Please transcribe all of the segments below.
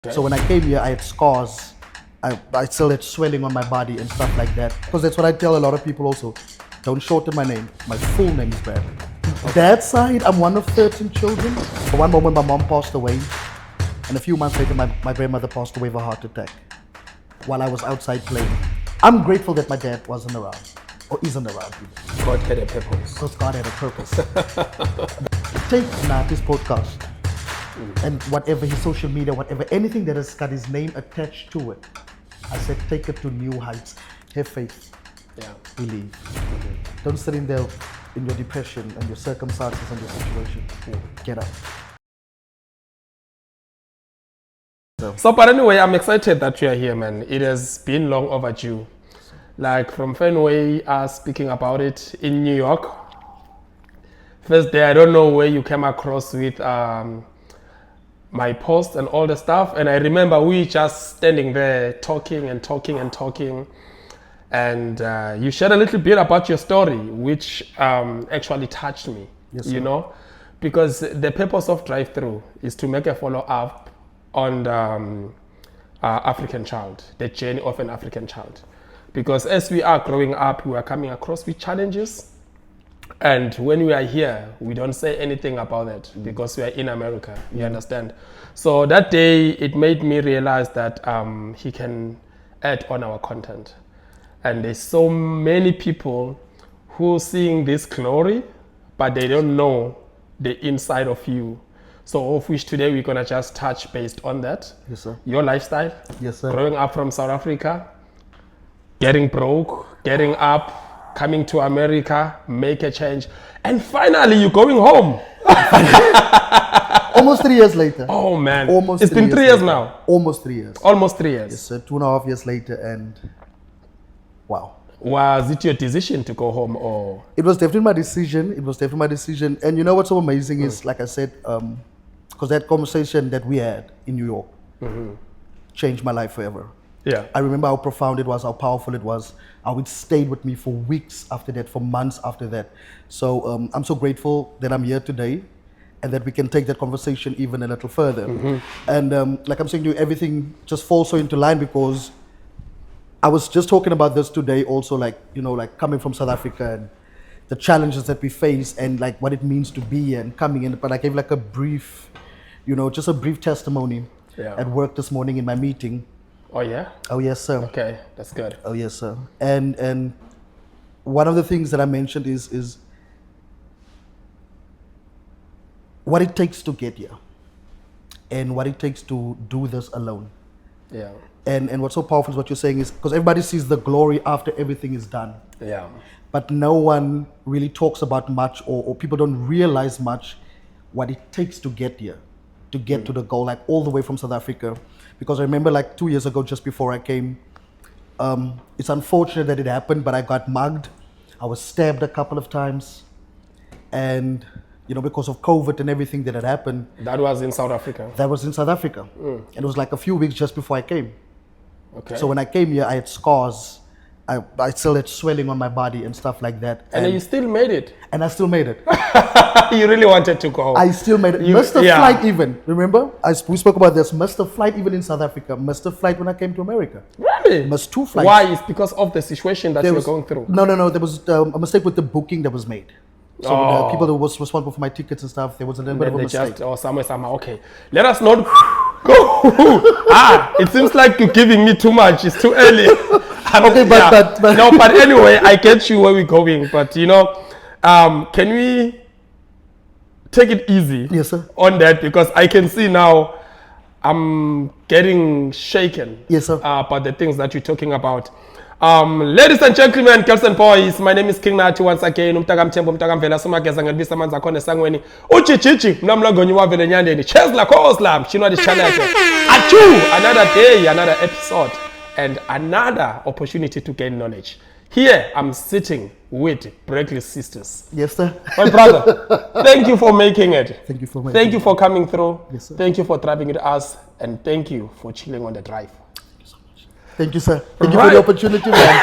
Okay. So when I came here, I had scars. I still had swelling on my body and stuff like that. Because that's what I tell a lot of people also. Don't shorten my name. My full name is Brad. That side, I'm one of 13 children. For one moment, my mom passed away. And a few months later, my grandmother passed away of a heart attack while I was outside playing. I'm grateful that my dad wasn't around, or isn't around. God had a purpose. Because God had a purpose. Take Nati's podcast and whatever his social media, whatever, anything that has got his name attached to it. I said, take it to new heights. Have faith. Yeah. Believe. Don't sit in there in your depression and your circumstances and your situation. Get up. So, but anyway, I'm excited that you are here, man. It has been long overdue. Like from Fenway, speaking about it in New York. First day, I don't know where you came across with my post and all the stuff. And I remember we just standing there talking. And you shared a little bit about your story, which actually touched me, Yes, you sir. know, because the purpose of Drive Through is to make a follow-up on the African child, the journey of an African child. Because as we are growing up, we are coming across with challenges. And when we are here, we don't say anything about it because we are in America, you understand? So that day, it made me realize that he can add on our content. And there's so many people who seeing this glory, but they don't know the inside of you. So of which today we're gonna just touch based on that. Yes, sir. Your lifestyle, Yes, sir. growing up from South Africa, getting broke, getting up, coming to America, make a change, and finally you're going home. Almost 3 years later. Oh man, Almost it's been 3 years later. now. Almost 3 years. Almost 3 years. Yes, sir. 2.5 years later, and wow. Was it your decision to go home or? It was definitely my decision. And you know what's so amazing is, like I said, because that conversation that we had in New York changed my life forever. Yeah. I remember how profound it was, how powerful it was, how it stayed with me for weeks after that, for months after that. So I'm so grateful that I'm here today and that we can take that conversation even a little further. And like I'm saying to you, everything just falls so into line because I was just talking about this today also, like, you know, like coming from South Africa and the challenges that we face and like what it means to be here and coming in. But I gave like a brief, you know, just a brief testimony at work this morning in my meeting. Oh yeah? Oh, yes, sir. Okay, that's good. Oh, yes, sir. And one of the things that I mentioned is what it takes to get here and what it takes to do this alone. Yeah. And what's so powerful is what you're saying is because everybody sees the glory after everything is done. Yeah. But no one really talks about much or people don't realize much what it takes to get here, to get to the goal, like all the way from South Africa. Because I remember like 2 years ago, just before I came, it's unfortunate that it happened, but I got mugged. I was stabbed a couple of times. And, you know, because of COVID and everything that had happened. That was in South Africa. That was in South Africa. And it was like a few weeks just before I came. Okay. So when I came here, I had scars. I still had swelling on my body and stuff like that. And you still made it. And I still made it. You really wanted to go. I still made it. Missed the flight even. Remember? We spoke about this. Missed the flight even in South Africa. Missed the flight when I came to America. Really? Missed 2 flights. Why? It's because of the situation that you were going through. No. There was a mistake with the booking that was made. So the people that was responsible for my tickets and stuff, there was a little bit of a mistake. Somewhere. Okay. Let us not go. It seems like you're giving me too much. It's too early. Okay, but no, but anyway, I get you where we're going. But you know, can we take it easy on that? Because I can see now I'm getting shaken about the things that you're talking about. Ladies and gentlemen, girls and boys, my name is King Nati once again. Umtakam Tembo, Umtakam Vela, Sumageza, and Bisa Manza Kone Sangweni. Uchichichi, Namlagonywa Velenyande, Chesla Koslam, Chino the channel. Achu, another day, another episode, and another opportunity to gain knowledge. Here, I'm sitting with Breakley Sisters. Yes, sir. My brother, thank you for making it. Thank you for making it. Thank you for coming through. Yes, sir. Thank you for driving with us, and thank you for chilling on the drive. Thank you, sir. Thank you for the opportunity, man.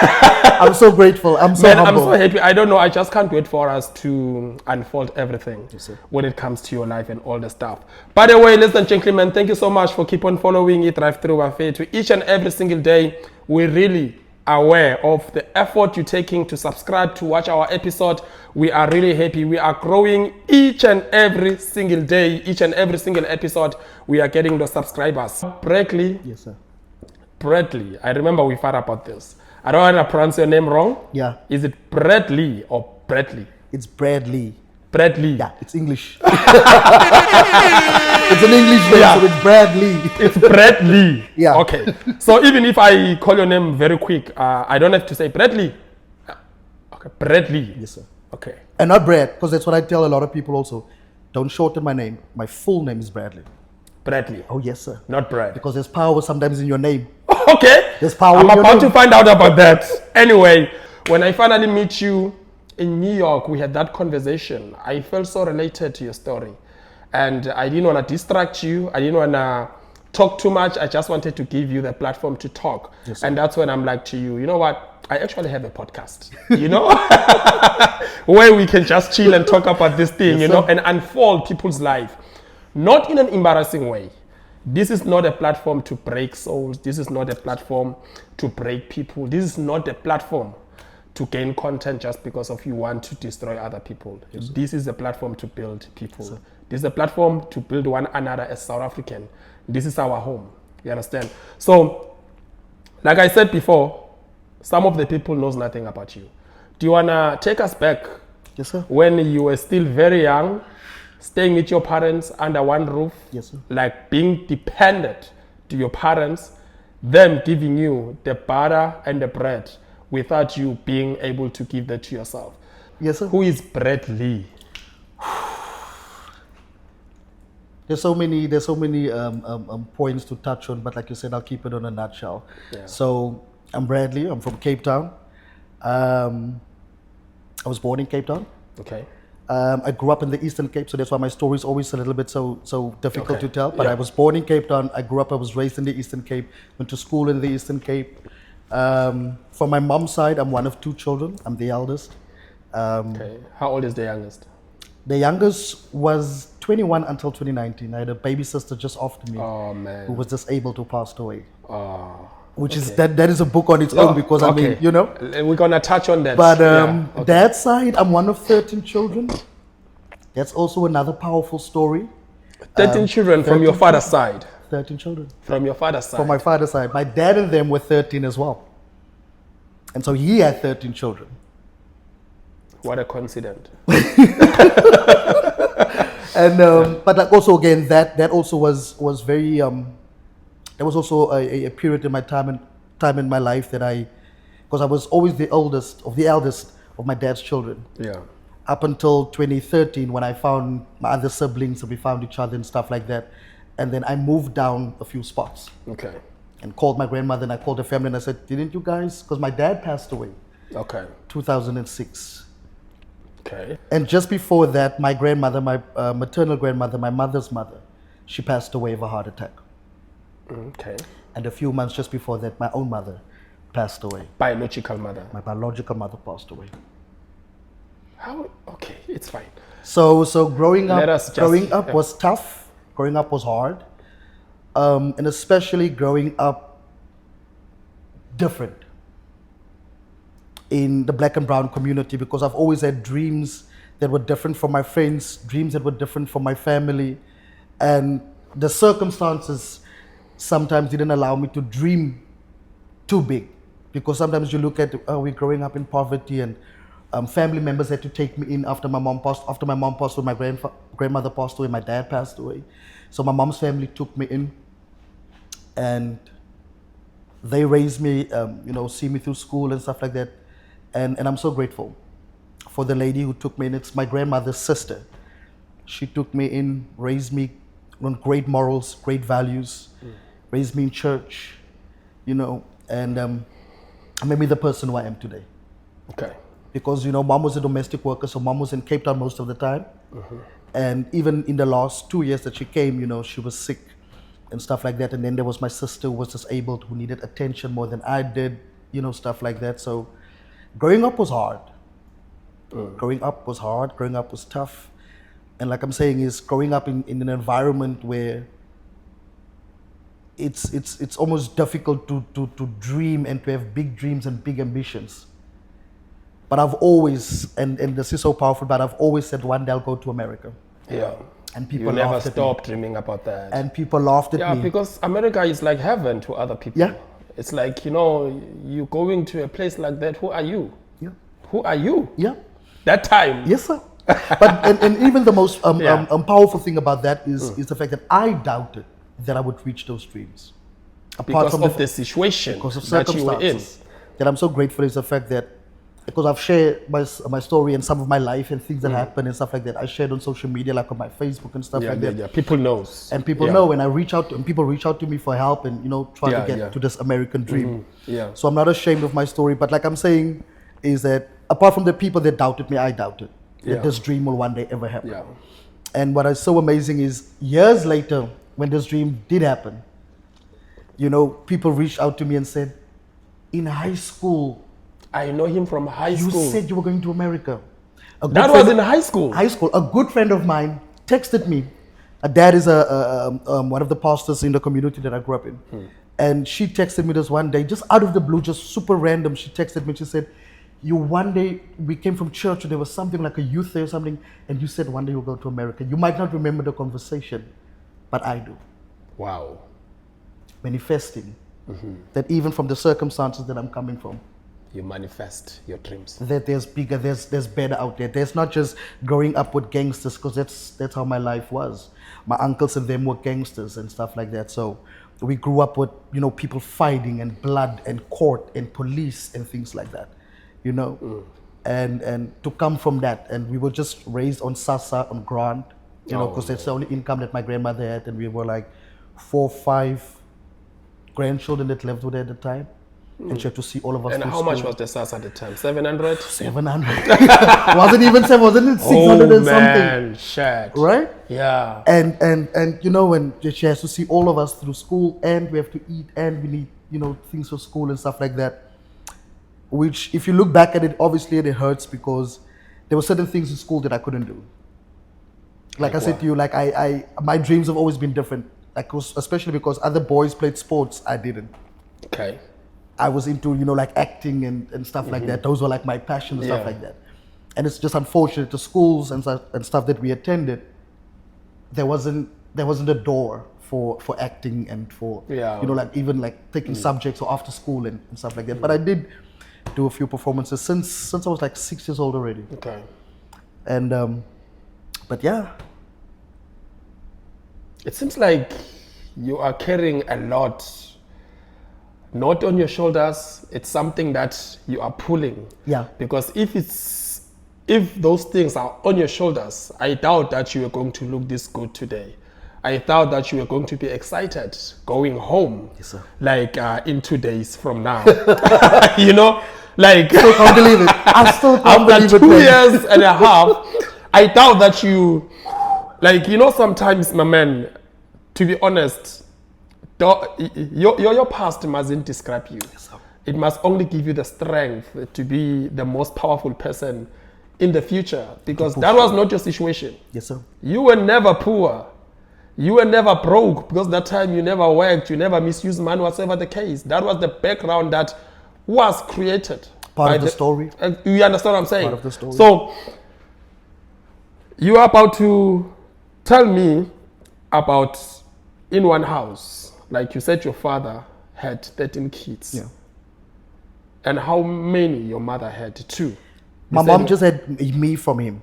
I'm so grateful. I'm so humble. I'm so happy. I don't know. I just can't wait for us to unfold everything sir. when it comes to your life and all the stuff. By the way, ladies and gentlemen, thank you so much for keep on following it Drive Through Buffet to each and every single day. We really aware of the effort you're taking to subscribe to watch our episode. We are really happy. We are growing each and every single day, each and every single episode. We are getting the subscribers. Bradley. Yes, sir. Bradley. I remember we fought about this. I don't want to pronounce your name wrong. Yeah. Is it Bradley or Bradley? It's Bradley. Bradley. Yeah, it's English. It's an English name, Yeah. so it's Bradley. It's Bradley. Yeah. Okay. So even if I call your name very quick, I don't have to say Bradley. Okay. Bradley. Yes, sir. Okay. And not Brad, because that's what I tell a lot of people also. Don't shorten my name. My full name is Bradley. Bradley. Oh, yes, sir. Not Brad. Because there's power sometimes in your name. Okay. There's power I'm in your about name. to find out about that. Anyway, when I finally meet you in New York, we had that conversation. I felt so related to your story. And I didn't want to distract you. I didn't want to talk too much. I just wanted to give you the platform to talk. Yes, sir. And that's when I'm like to you, you know what? I actually have a podcast, you know, where we can just chill and talk about this thing, Yes, you know, sir. and unfold people's life. Not in an embarrassing way. This is not a platform to break souls. This is not a platform to break people. This is not a platform to gain content just because of you want to destroy other people. This is a platform to build people. This is a platform to build one another as South African. This is our home. You understand? So, like I said before, some of the people knows nothing about you. Do you want to take us back Yes, sir. when you were still very young, staying with your parents under one roof? Yes, sir. Like being dependent to your parents, them giving you the butter and the bread without you being able to give that to yourself. Yes, sir. Who is Bradley? There's so many points to touch on, but like you said, I'll keep it on a nutshell. Yeah. So I'm Bradley. I'm from Cape Town. I was born in Cape Town. Okay. I grew up in the Eastern Cape, so that's why my story is always a little bit so difficult Okay. to tell. But Yeah. I was born in Cape Town. I grew up. I was raised in the Eastern Cape. Went to school in the Eastern Cape. From my mom's side, I'm one of two children. I'm the eldest. Okay. How old is the youngest? The youngest was 21 until 2019. I had a baby sister just after me Oh who man. was disabled to pass away. Oh. Which is that is a book on its own because I mean, you know. We're gonna touch on that. But Yeah, okay. that side, I'm one of 13 children. That's also another powerful story. 13 children from 13 your father's side. 13 children. From your father's side. From my father's side. My dad and them were 13 as well. And so he had 13 children. What a coincidence. And but like also again that also was very there was also a period in my time in my life that because I was always the eldest of my dad's children. Yeah. Up until 2013 when I found my other siblings and we found each other and stuff like that. And then I moved down a few spots Okay. and called my grandmother and I called the family and I said, didn't you guys, because my dad passed away Okay. 2006. Okay. And just before that, my grandmother, my maternal grandmother, my mother's mother, she passed away of a heart attack. Okay. And a few months just before that, my own mother passed away. Biological mother. My biological mother passed away. How? Okay, it's fine. So growing Let us up, just- was tough. Growing up was hard, and especially growing up different in the black and brown community because I've always had dreams that were different from my friends, dreams that were different from my family, and the circumstances sometimes didn't allow me to dream too big because sometimes you look at we're growing up in poverty and family members had to take me in after my mom passed away, my grandmother passed away, my dad passed away. So my mom's family took me in and they raised me, see me through school and stuff like that. And I'm so grateful for the lady who took me in. It's my grandmother's sister. She took me in, raised me on great morals, great values, raised me in church, and made me the person who I am today. Okay. Because mom was a domestic worker, so mom was in Cape Town most of the time. And even in the last 2 years that she came, she was sick and stuff like that. And then there was my sister who was disabled, who needed attention more than I did, stuff like that. So growing up was hard. Growing up was hard, growing up was tough. And like I'm saying, is growing up in an environment where it's almost difficult to dream and to have big dreams and big ambitions. But I've always, and this is so powerful, but I've always said one day I'll go to America. Yeah. And people you never laughed at me. stop dreaming about that. And people laughed at yeah, me. because America is like heaven to other people. Yeah. It's like, you going to a place like that, who are you? Yeah. Who are you? Yeah. That time. Yes, sir. But and even the most Yeah. powerful thing about that is the fact that I doubted that I would reach those dreams. Because of the situation because of that you were in. circumstances. That I'm so grateful is the fact that because I've shared my story and some of my life and things that happen and stuff like that. I shared on social media, like on my Facebook and stuff like that. Yeah. People knows. And people know, and people reach out to me for help and try to get to this American dream. Yeah. So I'm not ashamed of my story, but like I'm saying, is that apart from the people that doubted me, I doubted that this dream will one day ever happen. Yeah. And what is so amazing is years later, when this dream did happen, people reached out to me and said, in high school, I know him from high school. you said you were going to America. That was in high school. High school. A good friend of mine texted me. Dad is one of the pastors in the community that I grew up in. And she texted me this one day, just out of the blue, just super random. She texted me, she said, one day, we came from church and there was something like a youth day or something, and you said one day you'll go to America. You might not remember the conversation, but I do. Wow. Manifesting that even from the circumstances that I'm coming from, You manifest your dreams. that there's bigger, there's better out there. There's not just growing up with gangsters, because that's how my life was. My uncles and them were gangsters and stuff like that. So we grew up with people fighting and blood and court and police and things like that, and to come from that, and we were just raised on SASSA, on grant, because that's the only income that my grandmother had, and we were like 4 or 5 grandchildren that lived with her at the time. And she had to see all of us. And through how much school. was the SAS at the time? 700? 700. wasn't even 7, wasn't it 600 and something? Man, shit. Right? Yeah. And when she has to see all of us through school, and we have to eat, and we need, things for school and stuff like that. Which, if you look back at it, obviously it hurts, because there were certain things in school that I couldn't do. Like I said to you, like my dreams have always been different. Especially because other boys played sports, I didn't. Okay. I was into, like acting and stuff like that. Those were like my passion and stuff like that. And it's just unfortunate, the schools and stuff that we attended, there wasn't a door for acting and for, even like taking subjects or after school and stuff like that. But I did do a few performances since I was like 6 years old already. Okay. And, but yeah. It seems like you are carrying a lot, not on your shoulders. It's something that you are pulling. Yeah. Because if those things are on your shoulders, I doubt that you are going to look this good today. I thought that you were going to be excited going home. Yes, sir. Like in 2 days from now. I still can't believe it. I still can't believe it. After 2 years and a half, I doubt that you, sometimes, my man, to be honest, your past mustn't describe you. Yes, sir. It must only give you the strength to be the most powerful person in the future, because that was not your situation. Yes, sir. You were never poor. You were never broke, because that time you never worked, you never misused money, whatever the case. That was the background that was created. Part of the story. You understand what I'm saying? Part of the story. So, you are about to tell me about in one house, like you said your father had 13 kids. Yeah. And how many your mother had? 2. My mom just had me from him.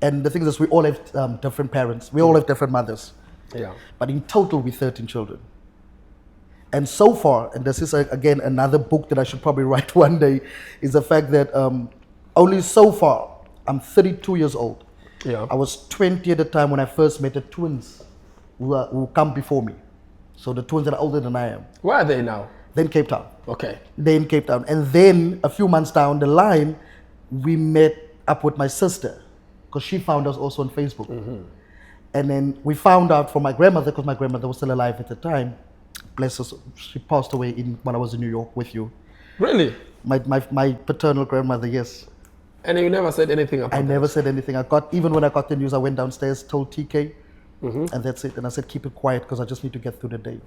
And the thing is, we all have different parents. We all have different mothers. Yeah. But in total, we're 13 children. And so far, and this is again another book that I should probably write one day, is the fact that only so far, I'm 32 years old. Yeah. I was 20 at the time when I first met the twins who come before me. So the twins that are older than I am. Where are they now? Then Cape Town. Okay. They're in Cape Town. And then a few months down the line, we met up with my sister, because she found us also on Facebook. And then we found out from my grandmother, because my grandmother was still alive at the time. Bless her, she passed away when I was in New York with you. Really? My paternal grandmother, yes. And you never said anything about I that? never said anything. Even when I got the news, I went downstairs, told TK, and that's it. And I said, keep it quiet because I just need to get through the day.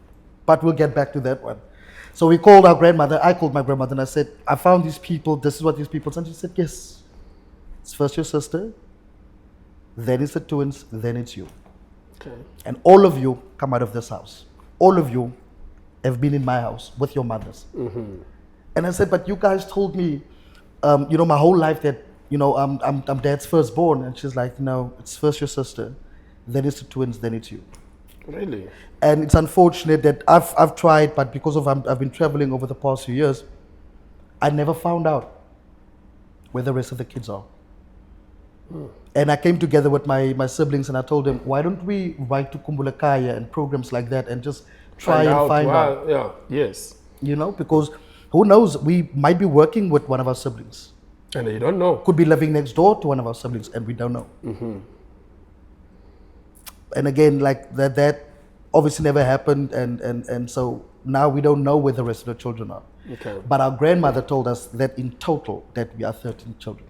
But we'll get back to that one. So we called our grandmother. I called my grandmother and I said, I found these people. This is what these people said. And she said, yes. It's first your sister, then it's the twins, then it's you. Okay. And all of you come out of this house. All of you have been in my house with your mothers. And I said, but you guys told me, my whole life that, I'm dad's firstborn. And she's like, no, it's first your sister, then it's the twins, then it's you. Really? And it's unfortunate that I've tried, but because of I've been traveling over the past few years, I never found out where the rest of the kids are. And I came together with my siblings and I told them, why don't we write to Kumbulakaya and programs like that and just try and find out. Yeah, yes. Because who knows, we might be working with one of our siblings. And you don't know. Could be living next door to one of our siblings and we don't know. And again, like that obviously never happened, and so now we don't know where the rest of the children are. Okay. But our grandmother told us that in total that we are 13 children.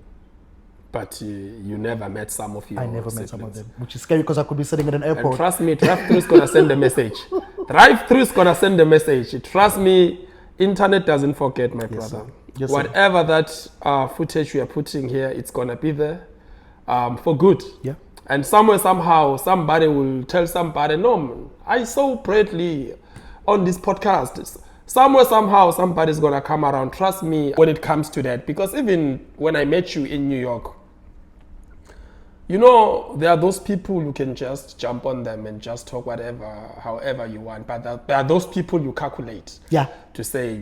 But you never met some of your I never met siblings. some of them, which is scary because I could be sitting at an And airport. trust me, drive-through is gonna send a message. Drive-through is gonna send a message. Trust me, internet doesn't forget, my brother. sir. Yes, sir. Whatever that footage we are putting here, it's gonna be there for good. Yeah. And somewhere, somehow, somebody will tell somebody, no, man, I saw Bradley on this podcast. Somewhere, somehow, somebody's gonna come around. Trust me when it comes to that. Because even when I met you in New York, there are those people you can just jump on them and just talk however you want. But there are those people you calculate. Yeah. To say,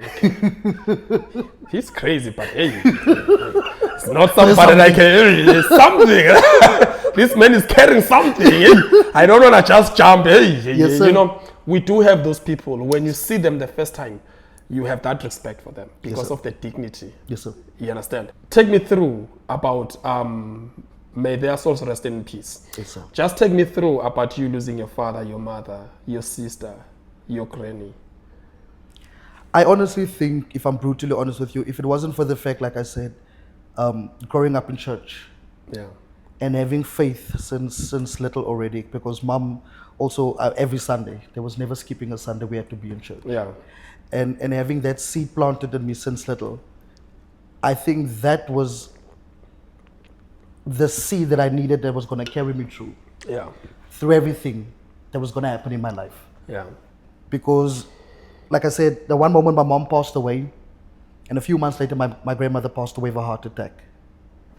okay. He's crazy, but hey, it's not somebody like, hey, there's something. This man is carrying something. I don't want to just jump. Hey, Yes, sir. We do have those people. When you see them the first time, you have that respect for them because sir. of the dignity. Yes, sir. You understand? Take me through about, may their souls rest in peace. Yes, sir. Just take me through about you losing your father, your mother, your sister, your granny. I honestly think, if I'm brutally honest with you, if it wasn't for the fact, like I said, growing up in church, Yeah. and having faith since little already, because mom also every Sunday, there was never skipping a Sunday, we had to be in church. Yeah. And having that seed planted in me since little, I think that was the seed that I needed that was going to carry me Yeah. through everything that was going to happen in my life. Yeah. Because, like I said, the one moment my mom passed away, and a few months later my grandmother passed away of a heart attack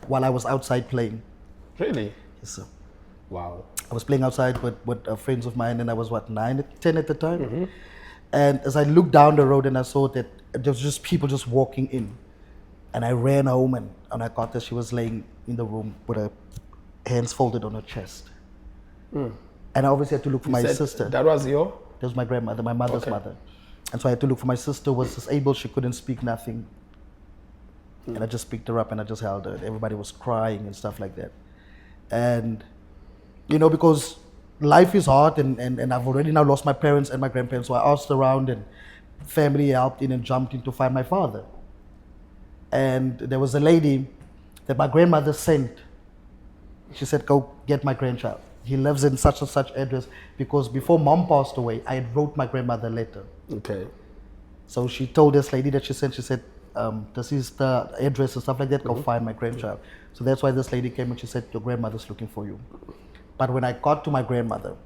while I was outside playing. Really? Yes, sir. Wow. I was playing outside with friends of mine, and I was 9, 10 at the time. And as I looked down the road and I saw that there was just people just walking in, and I ran home and I got that she was laying in the room with her hands folded on her chest. And I obviously had to look for my Said sister. That was your? That was my grandmother, my mother's Okay. mother. And so I had to look for my sister, was disabled, she couldn't speak nothing. And I just picked her up and I just held her. Everybody was crying and stuff like that. And, because life is hard and I've already now lost my parents and my grandparents, so I asked around and family helped in and jumped in to find my father. And there was a lady that my grandmother sent. She said, go get my grandchild. He lives in such and such address, because before mom passed away, I had wrote my grandmother a letter. Okay. So she told this lady that she sent, she said, this is the address and stuff like that, go find my grandchild. So that's why this lady came and she said, your grandmother's looking for you. But when I got to my grandmother,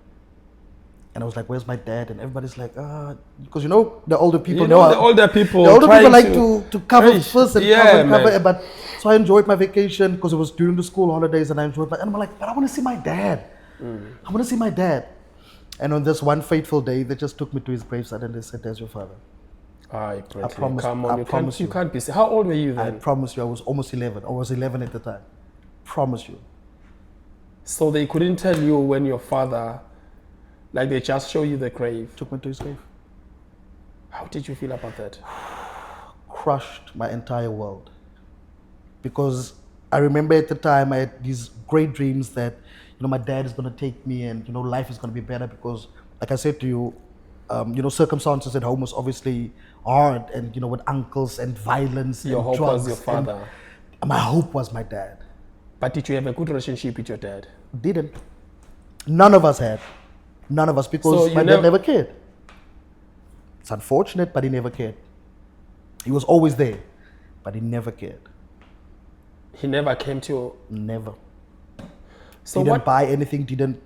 and I was like, where's my dad? And everybody's like, because the older people The older people. the older people trying like to cover Hey, first and yeah, cover. man. But so I enjoyed my vacation because it was during the school holidays, and I enjoyed and I'm like, but I want to see my dad. I want to see my dad. And on this one fateful day, they just took me to his graveside and they said, there's your father. I promise- Come on, I promise you you. can't be. How old were you I then? promise you, I was almost 11. I was 11 at the time. Promise you. So they couldn't tell you when your father, like they just show you the grave. Took me to his grave. How did you feel about that? Crushed my entire world. Because I remember at the time I had these great dreams that, my dad is going to take me and, life is going to be better because, like I said to you, circumstances at home was obviously hard and, with uncles and violence Your and hope drugs. was your father. And my hope was my dad. But did you have a good relationship with your dad? Didn't. None of us had. None of us, because So my dad never cared. It's unfortunate, but he never cared. He was always there, but he never cared. He never came to you. Never. So Didn't what? buy anything,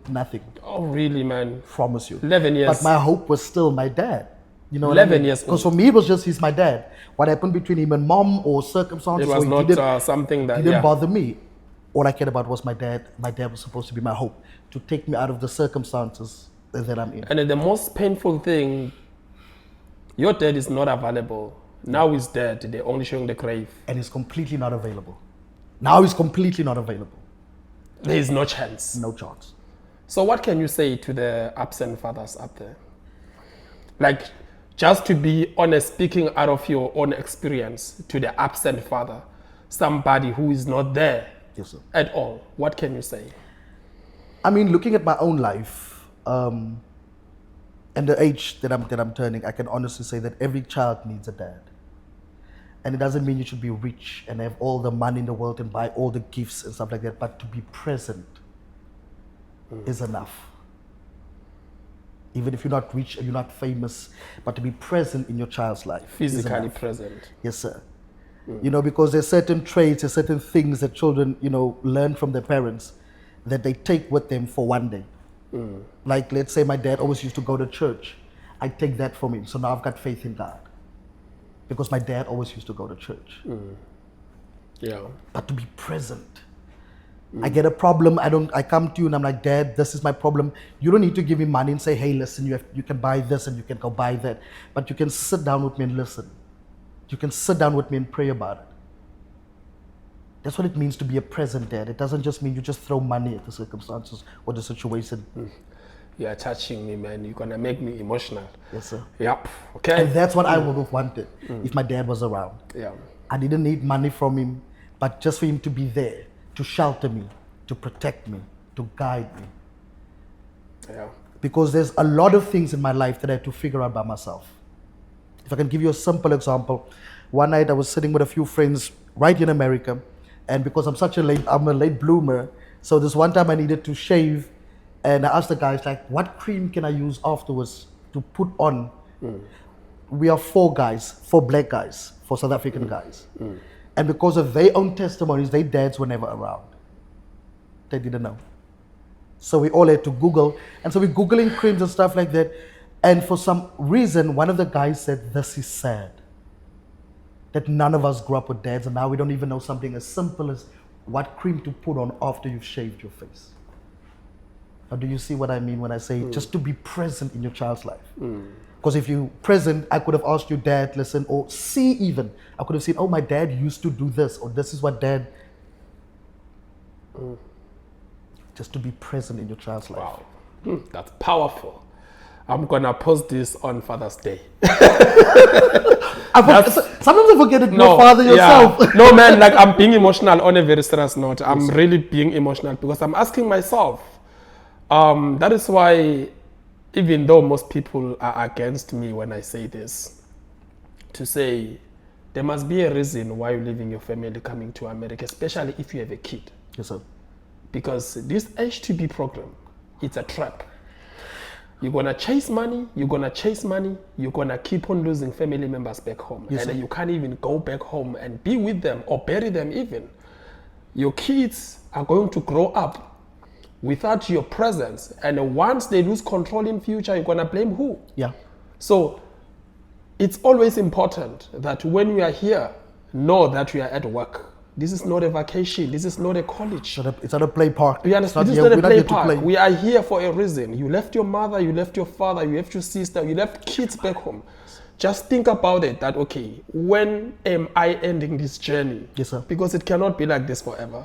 nothing. Oh, really, man? Promise you. 11 years. But my hope was still my dad. You know what 11 I mean? years Because old. for me, it was just he's my dad. What happened between him and mom or circumstances, It was or not didn't, something that, didn't yeah. bother me. All I cared about was my dad. My dad was supposed to be my hope, to take me out of the circumstances that I'm in. And then the most painful thing, your dad is not available. Now he's dead. They're only showing the grave. And he's completely not available. Now he's completely not available. There is no chance. No chance. So what can you say to the absent fathers out there? Like, just to be honest, speaking out of your own experience to the absent father, somebody who is not there Yes, sir. at all, what can you say? I mean, looking at my own life and the age that I'm turning, I can honestly say that every child needs a dad. And it doesn't mean you should be rich and have all the money in the world and buy all the gifts and stuff like that, but to be present is enough. Even if you're not rich and you're not famous, but to be present in your child's life. is Physically enough. present. Yes, sir. Because there's certain traits, there's certain things that children, learn from their parents that they take with them for one day. Like, let's say my dad always used to go to church. I take that from him. So now I've got faith in God. Because my dad always used to go to church. Yeah. But to be present. I get a problem, I come to you and I'm like, Dad, this is my problem. You don't need to give me money and say, hey, listen, you can buy this and you can go buy that. But you can sit down with me and listen. You can sit down with me and pray about it. That's what it means to be a present dad. It doesn't just mean you just throw money at the circumstances or the situation. You are touching me, man. You're going to make me emotional. Yes, sir. Yep. Okay. And that's what I would have wanted if my dad was around. Yeah. I didn't need money from him, but just for him to be there, to shelter me, to protect me, to guide me. Yeah. Because there's a lot of things in my life that I had to figure out by myself. If I can give you a simple example, one night I was sitting with a few friends right here in America, and because I'm a late bloomer, so this one time I needed to shave, and I asked the guys, like, what cream can I use afterwards to put on? We are 4 black guys, 4 South African guys. And because of their own testimonies, their dads were never around. They didn't know. So we all had to Google. And so we're Googling creams and stuff like that. And for some reason, one of the guys said, this is sad. That none of us grew up with dads, and now we don't even know something as simple as what cream to put on after you've shaved your face. Now, do you see what I mean when I say just to be present in your child's life? Because if you're present, I could have asked you, Dad, listen, or see even. I could have seen, oh, my dad used to do this, or this is what dad... Just to be present in your child's life. Wow. That's powerful. I'm going to post this on Father's Day. Sometimes I forget it, your father yourself. Yeah. No, man, like I'm being emotional on a very serious note. I'm really being emotional because I'm asking myself. That is why, even though most people are against me when I say this, to say there must be a reason why you're leaving your family coming to America, especially if you have a kid. Yes, sir. Because this H2B program, it's a trap. You're going to chase money, you're going to keep on losing family members back home. Yes, and sir. you can't even go back home and be with them or bury them even. Your kids are going to grow up without your presence. And once they lose control in future, you're going to blame who? Yeah. So it's always important that when we are here, know that we are at work. This is not a vacation. This is not a college. It's not a play park. You understand? This is not a play park. We are here for a reason. You left your mother, you left your father, you left your sister, you left kids back home. Just think about it that, okay, when am I ending this journey? Yes, sir. Because it cannot be like this forever.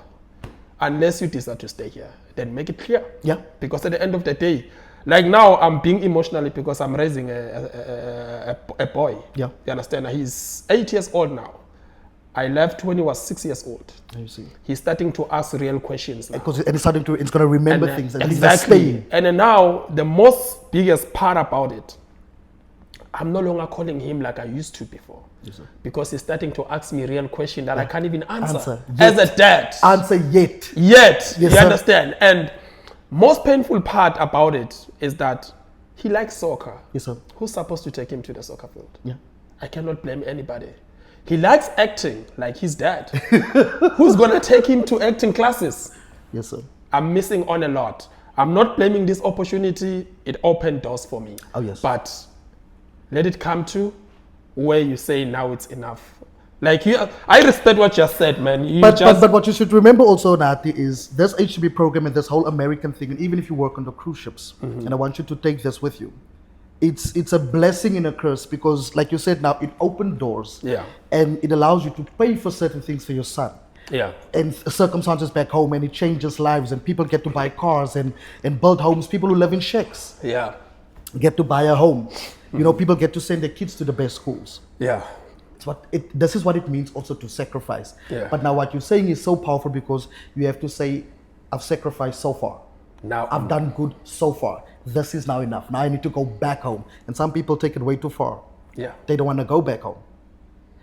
Unless you decide to stay here. Then make it clear. Yeah. Because at the end of the day, like now I'm being emotional because I'm raising a boy. Yeah. You understand? He's 8 years old now. I left when he was 6 years old. You see. He's starting to ask real questions now. Because it's starting to, it's going to remember things. And things are Exactly. staying. And then now, the most biggest part about it, I'm no longer calling him like I used to before. Yes, sir. Because he's starting to ask me real questions that I can't even answer. Yet. As a dad. Answer yet. Yet. Yes, You sir. understand? And most painful part about it is that he likes soccer. Yes, sir. Who's supposed to take him to the soccer field? Yeah. I cannot blame anybody. He likes acting like his dad. Who's going to take him to acting classes? Yes, sir. I'm missing on a lot. I'm not blaming this opportunity. It opened doors for me. Oh, yes. But let it come to where you say now it's enough. Like you, I respect what you said, man. But what you should remember also, Nati, is this HTB program and this whole American thing, and even if you work on the cruise ships, and I want you to take this with you, it's a blessing and a curse because, like you said now, it opened doors. Yeah. And it allows you to pay for certain things for your son. Yeah. And circumstances back home, and it changes lives, and people get to buy cars and build homes. People who live in shacks Yeah. get to buy a home. You know, people get to send their kids to the best schools. Yeah. This is what it means also to sacrifice. Yeah. But now what you're saying is so powerful because you have to say, I've sacrificed so far. Now I've done good so far. This is now enough. Now I need to go back home. And some people take it way too far. Yeah. They don't want to go back home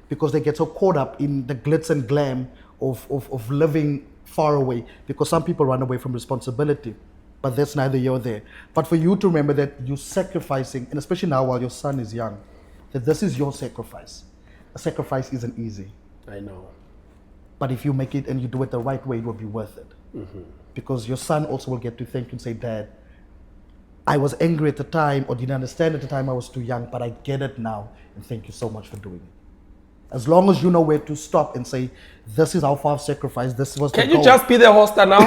because they get so caught up in the glitz and glam of living far away, because some people run away from responsibility. But that's neither here nor there. But for you to remember that you're sacrificing, and especially now while your son is young, that this is your sacrifice. A sacrifice isn't easy. I know. But if you make it and you do it the right way, it will be worth it. Because your son also will get to think and say, Dad, I was angry at the time or didn't understand at the time, I was too young, but I get it now, and thank you so much for doing it. As long as you know where to stop and say, this is how far I've sacrificed, this was the Can you goal. just be the hoster now?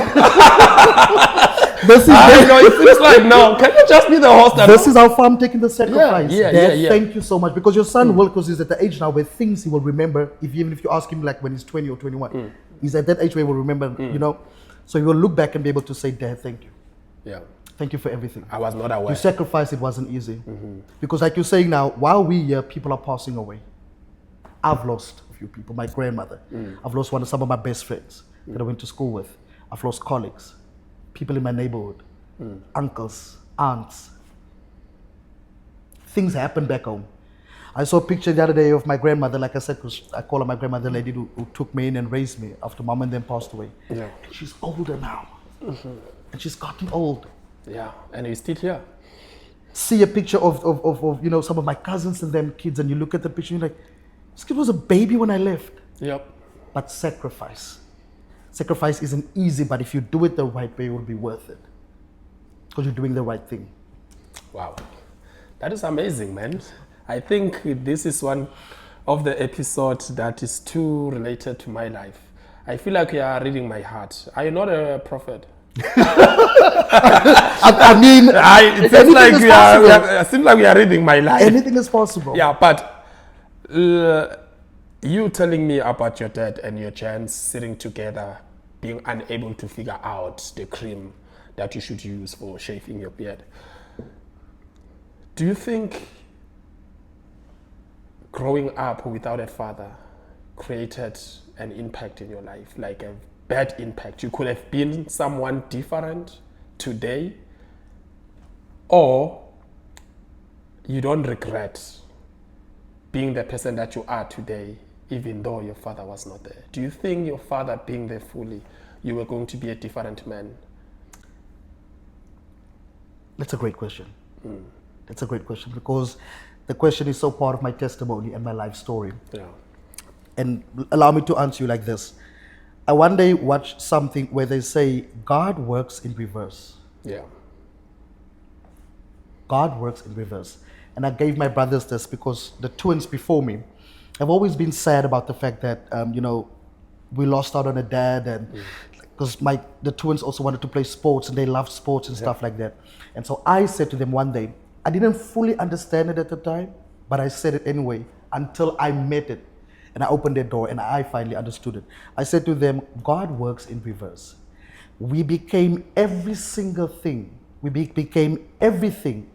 This is I know, it feels like no. Can you just be the hoster This now? is how far I'm taking the sacrifice. Yeah, Dad, yeah. thank you so much. Because your son will, because he's at the age now where things he will remember, even if you ask him like when he's 20 or 21. He's at that age where he will remember, you know. So he will look back and be able to say, Dad, thank you. Yeah. Thank you for everything. I was not aware. You sacrificed, it wasn't easy. Because like you're saying now, while we here, people are passing away. I've lost a few people. My grandmother. I've lost some of my best friends that I went to school with. I've lost colleagues, people in my neighborhood, uncles, aunts. Things happen back home. I saw a picture the other day of my grandmother, like I said, because I call her my grandmother, the lady who took me in and raised me after mom and them passed away. Yeah. And she's older now. And she's gotten old. Yeah. And you're still here. See a picture of you know, some of my cousins and them kids, and you look at the picture and you're like, this kid was a baby when I left. Yep. But sacrifice isn't easy, but if you do it the right way, it will be worth it, because you're doing the right thing. Wow. That is amazing, man. I think this is one of the episodes that is too related to my life. I feel like you are reading my heart. Are you not a prophet? I mean, It seems like it seems like we are reading my life. anything is possible. Yeah, but you telling me about your dad and your chance sitting together, being unable to figure out the cream that you should use for shaving your beard. Do you think growing up without a father created an impact in your life, like a bad impact? You could have been someone different today, or you don't regret being the person that you are today, even though your father was not there? Do you think your father being there fully, you were going to be a different man? That's a great question. That's a great question, because the question is so part of my testimony and my life story. Yeah. And allow me to answer you like this. I one day watched something where they say God works in reverse. Yeah. God works in reverse. And I gave my brothers this because the twins before me have always been sad about the fact that, you know, we lost out on a dad, and because the twins also wanted to play sports and they loved sports and stuff like that. And so I said to them one day, I didn't fully understand it at the time, but I said it anyway until I met it. And I opened their door and I finally understood it. I said to them, God works in reverse. We became every single thing. We became everything.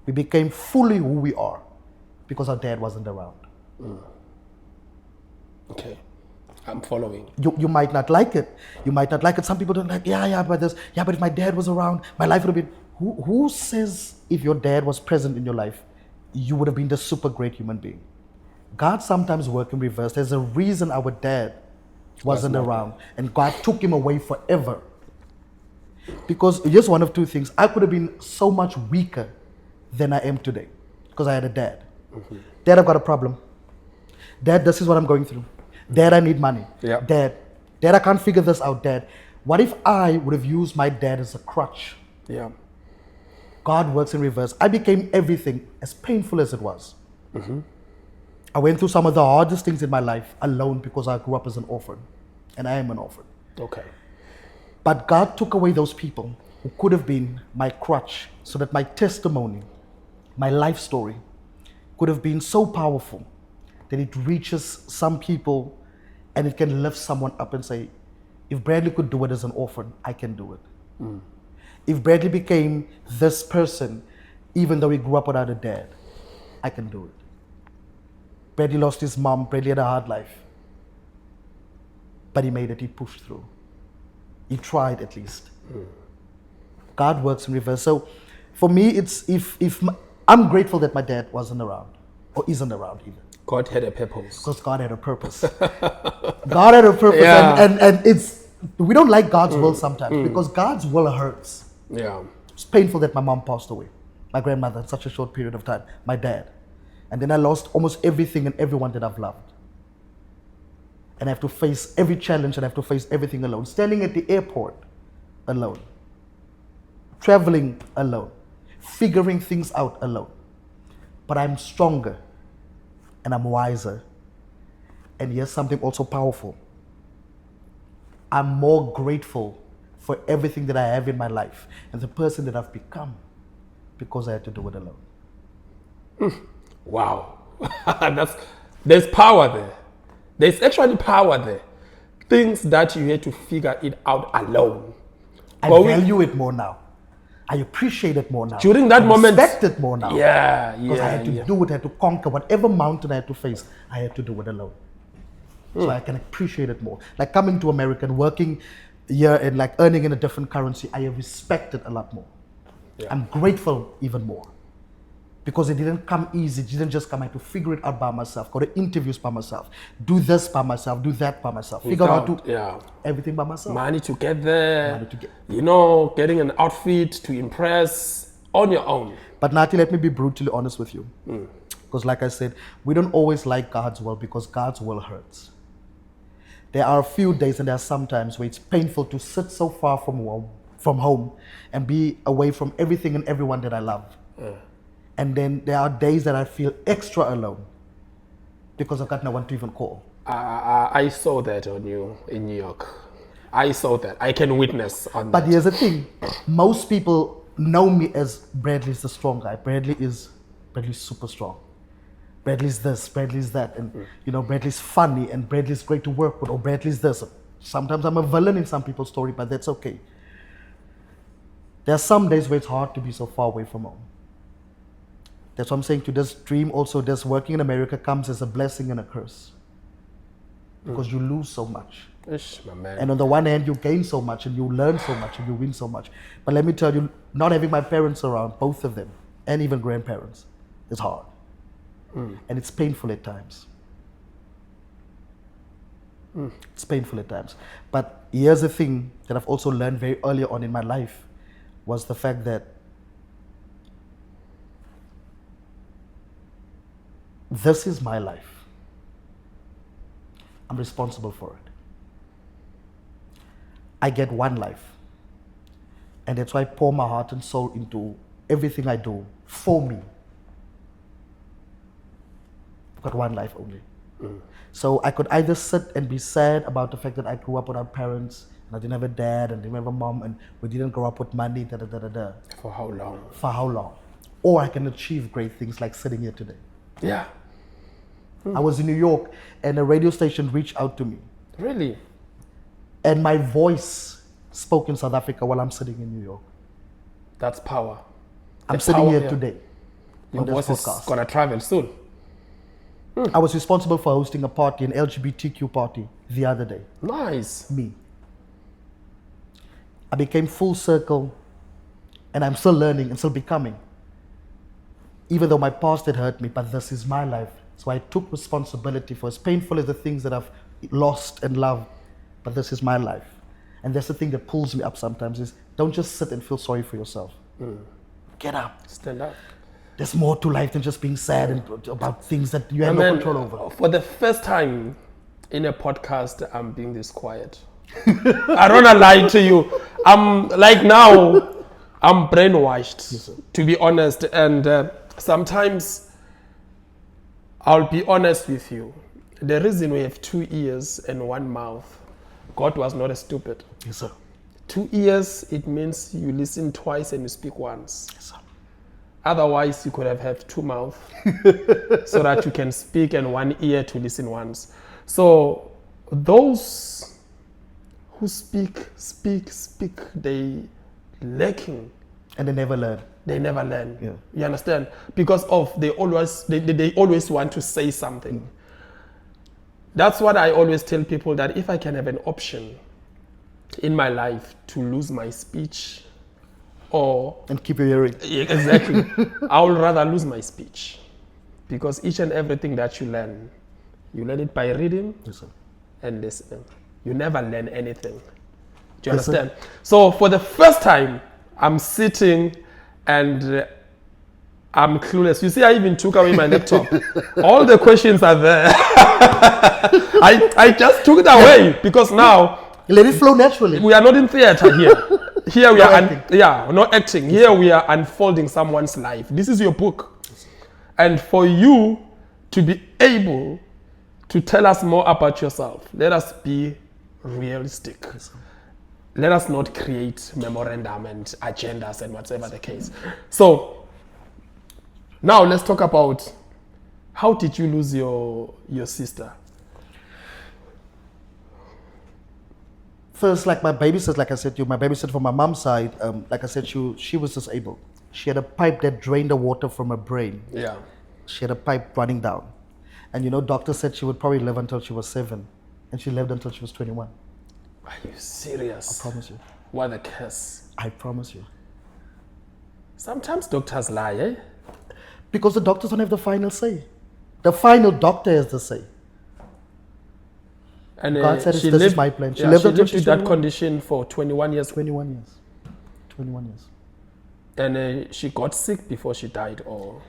We became fully who we are because our dad wasn't around. Okay. I'm following. You might not like it. You might not like it. Some people don't like, but if my dad was around, my life would have been. Who says if your dad was present in your life, you would have been the super great human being? God sometimes works in reverse. There's a reason our dad wasn't around and God took him away forever. Because just one of two things. I could have been so much weaker than I am today because I had a dad. Mm-hmm. Dad, I've got a problem. Dad, this is what I'm going through. Dad, I need money. Yeah. Dad, I can't figure this out. Dad, what if I would have used my dad as a crutch? Yeah. God works in reverse. I became everything, as painful as it was. Mm-hmm. I went through some of the hardest things in my life alone because I grew up as an orphan. And I am an orphan. Okay. But God took away those people who could have been my crutch so that my testimony, my life story, could have been so powerful that it reaches some people and it can lift someone up and say, if Bradley could do it as an orphan, I can do it. Mm. If Bradley became this person, even though he grew up without a dad, I can do it. Bradley lost his mom, Bradley had a hard life. But he made it, he pushed through. He tried at least. Mm. God works in reverse. So for me, it's I'm grateful that my dad wasn't around, or isn't around even. God had a purpose. Because God had a purpose. God had a purpose. Yeah. And it's, we don't like God's will sometimes because God's will hurts. Yeah. It's painful that my mom passed away. My grandmother in such a short period of time. My dad. And then I lost almost everything and everyone that I've loved. And I have to face every challenge and I have to face everything alone. Standing at the airport alone. Traveling alone. Figuring things out alone. But I'm stronger. And I'm wiser. And here's something also powerful. I'm more grateful for everything that I have in my life and the person that I've become because I had to do it alone. Wow. There's power there. There's actually power there. Things that you had to figure it out alone. I value it more now. I appreciate it more now. During that moment, respect it more now. Yeah. Because I had to do it, I had to conquer whatever mountain I had to face. I had to do it alone. So I can appreciate it more. Like coming to America and working here and like earning in a different currency, I respect it a lot more. Yeah. I'm grateful even more. Because it didn't come easy. It didn't just come. I had to figure it out by myself. Go to interviews by myself. Do this by myself. Do that by myself. Figure out how to everything by myself. Money to get there. Getting an outfit to impress on your own. But Nati, let me be brutally honest with you. Because like I said, we don't always like God's will because God's will hurts. There are a few days and there are some times where it's painful to sit so far from home and be away from everything and everyone that I love. And then there are days that I feel extra alone because I've got no one to even call. I saw that on you in New York. I saw that. I can witness on that. But here's the thing. Most people know me as Bradley's the strong guy. Bradley's super strong. Bradley's this, Bradley's that. And Bradley's funny and Bradley's great to work with or Bradley's this. Sometimes I'm a villain in some people's story, but that's okay. There are some days where it's hard to be so far away from home. That's what I'm saying. To this dream also, this working in America comes as a blessing and a curse. Because you lose so much. Ish, my man. And on the one hand, you gain so much and you learn so much and you win so much. But let me tell you, not having my parents around, both of them, and even grandparents, is hard. And it's painful at times. It's painful at times. But here's the thing that I've also learned very early on in my life was the fact that this is my life. I'm responsible for it. I get one life. And that's why I pour my heart and soul into everything I do for me. I've got one life only. So I could either sit and be sad about the fact that I grew up without parents, and I didn't have a dad, and didn't have a mom, and we didn't grow up with money, For how long? For how long? Or I can achieve great things like sitting here today. Yeah. I was in New York and a radio station reached out to me. Really? And my voice spoke in South Africa while I'm sitting in New York. That's power. I'm sitting here today. Your voice is going to travel soon. I was responsible for hosting a party, an LGBTQ party, the other day. Nice. Me. I became full circle, and I'm still learning and still becoming. Even though my past had hurt me, but this is my life. So I took responsibility for as painful as the things that I've lost and loved, but this is my life. And that's the thing that pulls me up sometimes is don't just sit and feel sorry for yourself. Get up. Stand up. There's more to life than just being sad and about things that you have no control over. For the first time in a podcast, I'm being this quiet. I don't wanna lie to you. I'm like now, I'm brainwashed, to be honest. And sometimes I'll be honest with you. The reason we have 2 ears and 1 mouth, God was not stupid. Yes, sir. 2 ears, it means you listen twice and you speak once. Yes, sir. Otherwise, you could have 2 mouths so that you can speak and 1 ear to listen once. So those who speak, they lacking. And they never learn. They never learn. Yeah. You understand? Because of they always want to say something. That's what I always tell people, that if I can have an option in my life to lose my speech or And keep your hearing. exactly, I would rather lose my speech, because each and everything that you learn it by reading Yes, sir. and listening. You never learn anything. Do you Yes, sir. understand? So for the first time, I'm sitting and I'm clueless. You see, I even took away my laptop. All the questions are there. I just took it away because now Let it flow naturally. we are not in theater here. Here we No are, acting. not acting. Here we are unfolding someone's life. This is your book. And for you to be able to tell us more about yourself, let us be realistic. Let us not create memorandum and agendas and whatever the case. So now let's talk about, how did you lose your sister? First, like my babysitter, like I said to you, my babysitter from my mom's side, like I said, she was disabled. She had a pipe that drained the water from her brain. Yeah. She had a pipe running down. And you know, doctors said she would probably live until she was 7. And she lived until she was 21. Are you serious? I promise you. What a curse. I promise you. Sometimes doctors lie, eh? Because the doctors don't have the final say. The final doctor has the say. And God said, she this lived, is my plan. She yeah, lived she until lived she's with that 21. condition for 21 years. 21 years. 21 years. And she got sick before she died, or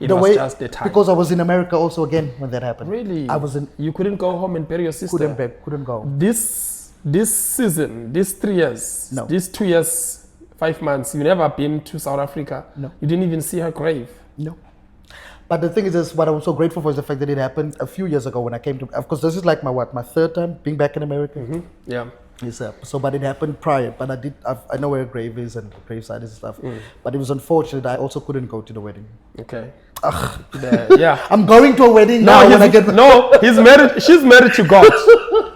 it The was way, just the time? because I was in America also again when that happened. Really? I was in, You couldn't go home and bury your sister? couldn't go. This season, these 3 years, No. these 2 years, 5 months, you never been to South Africa? No. You didn't even see her grave? No. But the thing is what I'm so grateful for is the fact that it happened a few years ago when I came to, of course, this is like my third time being back in America. Yeah. Yes, sir. So, but it happened prior. But I know where her grave is and the graveside is and stuff. But it was unfortunate. I also couldn't go to the wedding. Okay. Yeah. I'm going to a wedding now when I get. He's married. She's married to God.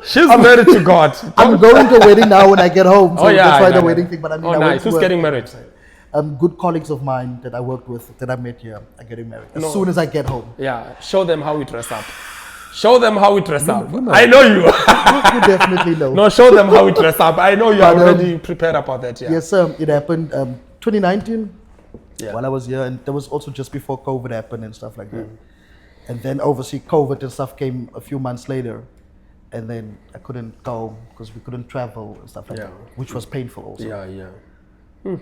She's married to God. I'm going to a wedding now when I get home. So that's why the know. wedding thing. But I mean, I went nice. to Who's getting married? good colleagues of mine that I worked with that I met here are getting married as soon as I get home. Yeah. Show them how we dress up. Show them how we dress up. you know. I know you. You definitely know. No, show them how we dress up. I know you are But, already prepared about that. Yeah. Yes, sir. It happened 2019 Yeah. while I was here, and that was also just before COVID happened and stuff like that. And then obviously COVID and stuff came a few months later, and then I couldn't go because we couldn't travel and stuff like Yeah. that, which was painful also. Yeah.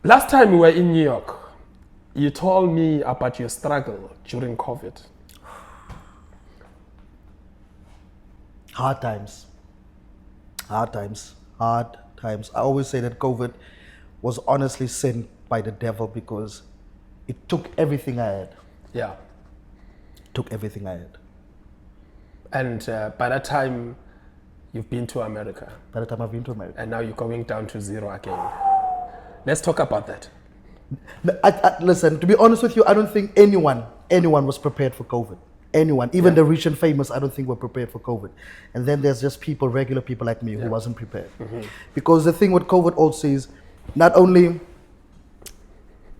Last time we were in New York, you told me about your struggle during COVID. Hard times. Hard times. Hard times. I always say that COVID was honestly sent by the devil because it took everything I had. Yeah. Took everything I had. And by that time, you've been to America. By the time I've been to America. And now you're going down to zero again. Let's talk about that. Listen, to be honest with you, I don't think anyone was prepared for COVID. Anyone, even the rich and famous, I don't think were prepared for COVID. And then there's just people, regular people like me, who wasn't prepared. Because the thing with COVID also is, not only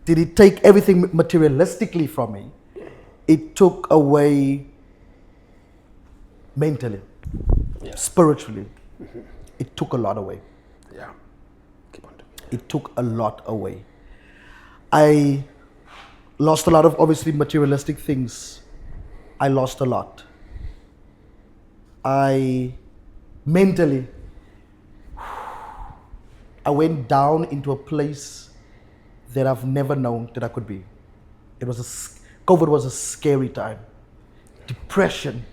did it take everything materialistically from me, it took away mentally, Yes. spiritually. It took a lot away. Yeah. Keep on doing it. It took a lot away. I lost a lot of obviously materialistic things. I lost a lot. I mentally, I went down into a place that I've never known that I could be. It was COVID was a scary time. Depression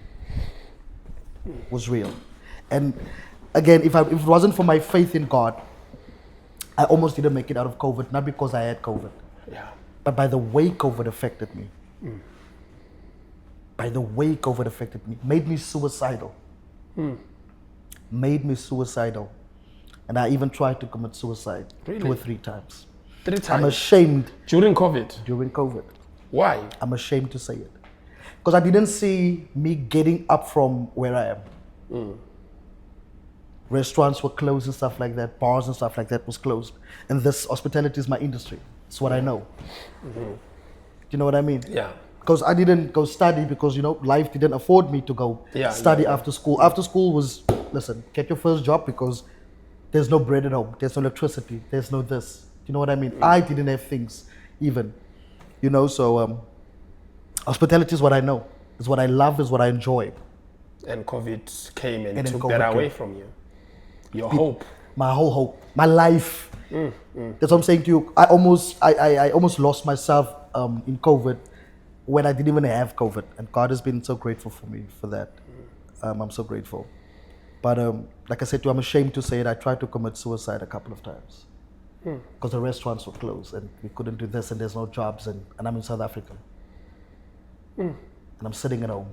was real. And again, if it wasn't for my faith in God, I almost didn't make it out of COVID, not because I had COVID, Yeah. but by the way COVID affected me. By the way COVID affected me, made me suicidal. Made me suicidal. And I even tried to commit suicide 2 or Really? 3 times. 3 times. I'm ashamed During COVID. during COVID. Why? I'm ashamed to say it. Because I didn't see me getting up from where I am. Restaurants were closed and stuff like that. Bars and stuff like that was closed. And this hospitality is my industry. It's what I know. Do you know what I mean? Yeah. Because I didn't go study because, life didn't afford me to go Yeah, study yeah. after school. After school was, listen, get your first job because there's no bread at home. There's no electricity. There's no this. Do you know what I mean? I didn't have things even, so hospitality is what I know. It's what I love, is what I enjoy. And COVID came and And then took COVID that away came. from you. Your hope. My whole hope, my life. That's what I'm saying to you. I almost lost myself in COVID when I didn't even have COVID. And God has been so grateful for me for that. I'm so grateful. But like I said to you, I'm ashamed to say it. I tried to commit suicide a couple of times because the restaurants were closed and we couldn't do this and there's no jobs and I'm in South Africa. And I'm sitting at home